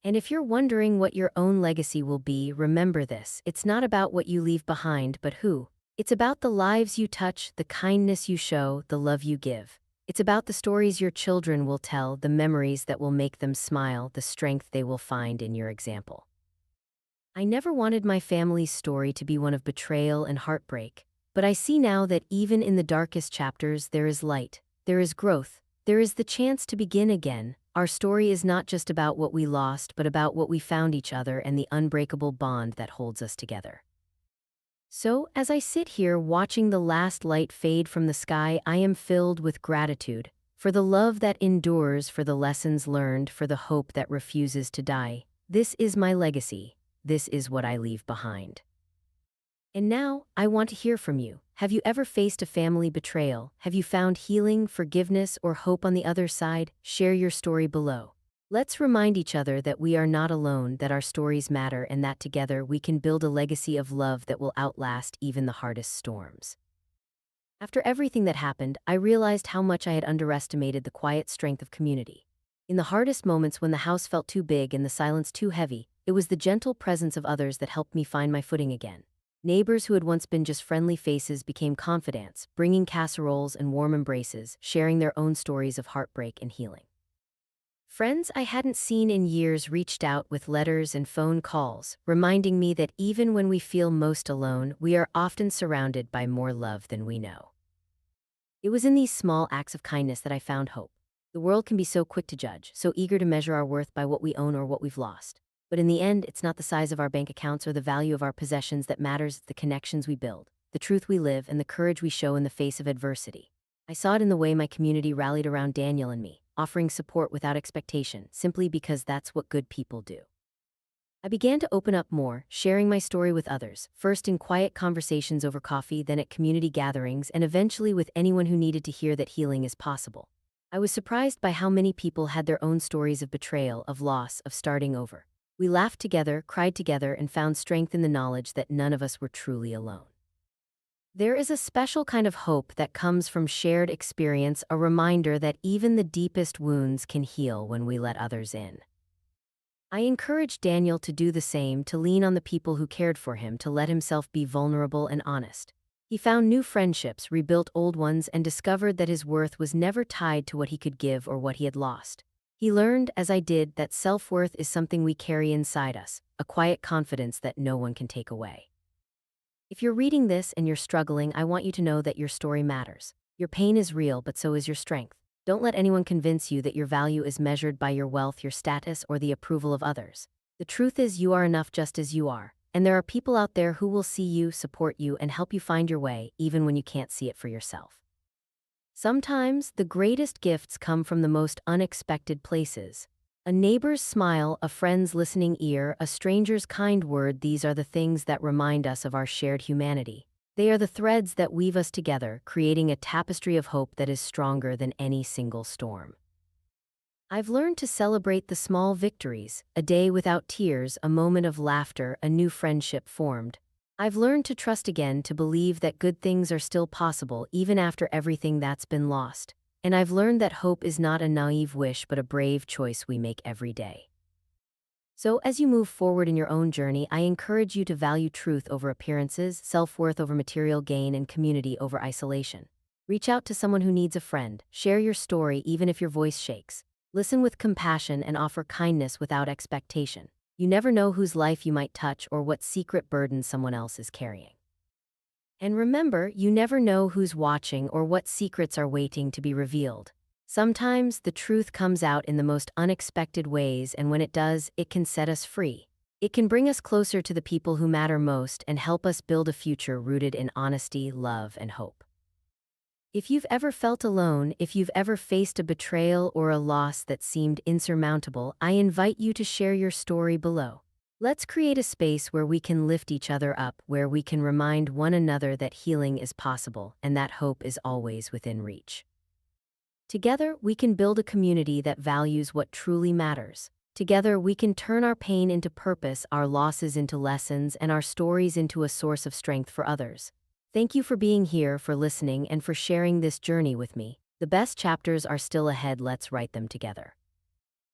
And if you're wondering what your own legacy will be, remember this: it's not about what you leave behind, but who. It's about the lives you touch, the kindness you show, the love you give. It's about the stories your children will tell, the memories that will make them smile, the strength they will find in your example. I never wanted my family's story to be one of betrayal and heartbreak, but I see now that even in the darkest chapters there is light, there is growth, there is the chance to begin again. Our story is not just about what we lost, but about what we found each other and the unbreakable bond that holds us together. So, as I sit here watching the last light fade from the sky, I am filled with gratitude for the love that endures, for the lessons learned, for the hope that refuses to die. This is my legacy. This is what I leave behind. And now, I want to hear from you. Have you ever faced a family betrayal? Have you found healing, forgiveness, or hope on the other side? Share your story below. Let's remind each other that we are not alone, that our stories matter, and that together we can build a legacy of love that will outlast even the hardest storms. After everything that happened, I realized how much I had underestimated the quiet strength of community. In the hardest moments, when the house felt too big and the silence too heavy, it was the gentle presence of others that helped me find my footing again. Neighbors who had once been just friendly faces became confidants, bringing casseroles and warm embraces, sharing their own stories of heartbreak and healing. Friends I hadn't seen in years reached out with letters and phone calls, reminding me that even when we feel most alone, we are often surrounded by more love than we know. It was in these small acts of kindness that I found hope. The world can be so quick to judge, so eager to measure our worth by what we own or what we've lost. But in the end, it's not the size of our bank accounts or the value of our possessions that matters, it's the connections we build, the truth we live, and the courage we show in the face of adversity. I saw it in the way my community rallied around Daniel and me, offering support without expectation, simply because that's what good people do. I began to open up more, sharing my story with others, first in quiet conversations over coffee, then at community gatherings, and eventually with anyone who needed to hear that healing is possible. I was surprised by how many people had their own stories of betrayal, of loss, of starting over. We laughed together, cried together, and found strength in the knowledge that none of us were truly alone. There is a special kind of hope that comes from shared experience, a reminder that even the deepest wounds can heal when we let others in. I encouraged Daniel to do the same, to lean on the people who cared for him, to let himself be vulnerable and honest. He found new friendships, rebuilt old ones, and discovered that his worth was never tied to what he could give or what he had lost. He learned, as I did, that self-worth is something we carry inside us, a quiet confidence that no one can take away. If you're reading this and you're struggling, I want you to know that your story matters. Your pain is real, but so is your strength. Don't let anyone convince you that your value is measured by your wealth, your status, or the approval of others. The truth is, you are enough just as you are, and there are people out there who will see you, support you, and help you find your way, even when you can't see it for yourself. Sometimes, the greatest gifts come from the most unexpected places. A neighbor's smile, a friend's listening ear, a stranger's kind word, these are the things that remind us of our shared humanity. They are the threads that weave us together, creating a tapestry of hope that is stronger than any single storm. I've learned to celebrate the small victories, a day without tears, a moment of laughter, a new friendship formed. I've learned to trust again, to believe that good things are still possible even after everything that's been lost. And I've learned that hope is not a naive wish but a brave choice we make every day. So as you move forward in your own journey, I encourage you to value truth over appearances, self-worth over material gain, and community over isolation. Reach out to someone who needs a friend, share your story even if your voice shakes. Listen with compassion and offer kindness without expectation. You never know whose life you might touch or what secret burden someone else is carrying. And remember, you never know who's watching or what secrets are waiting to be revealed. Sometimes the truth comes out in the most unexpected ways, and when it does, it can set us free. It can bring us closer to the people who matter most and help us build a future rooted in honesty, love, and hope. If you've ever felt alone, if you've ever faced a betrayal or a loss that seemed insurmountable, I invite you to share your story below. Let's create a space where we can lift each other up, where we can remind one another that healing is possible and that hope is always within reach. Together, we can build a community that values what truly matters. Together, we can turn our pain into purpose, our losses into lessons, and our stories into a source of strength for others. Thank you for being here, for listening, and for sharing this journey with me. The best chapters are still ahead. Let's write them together.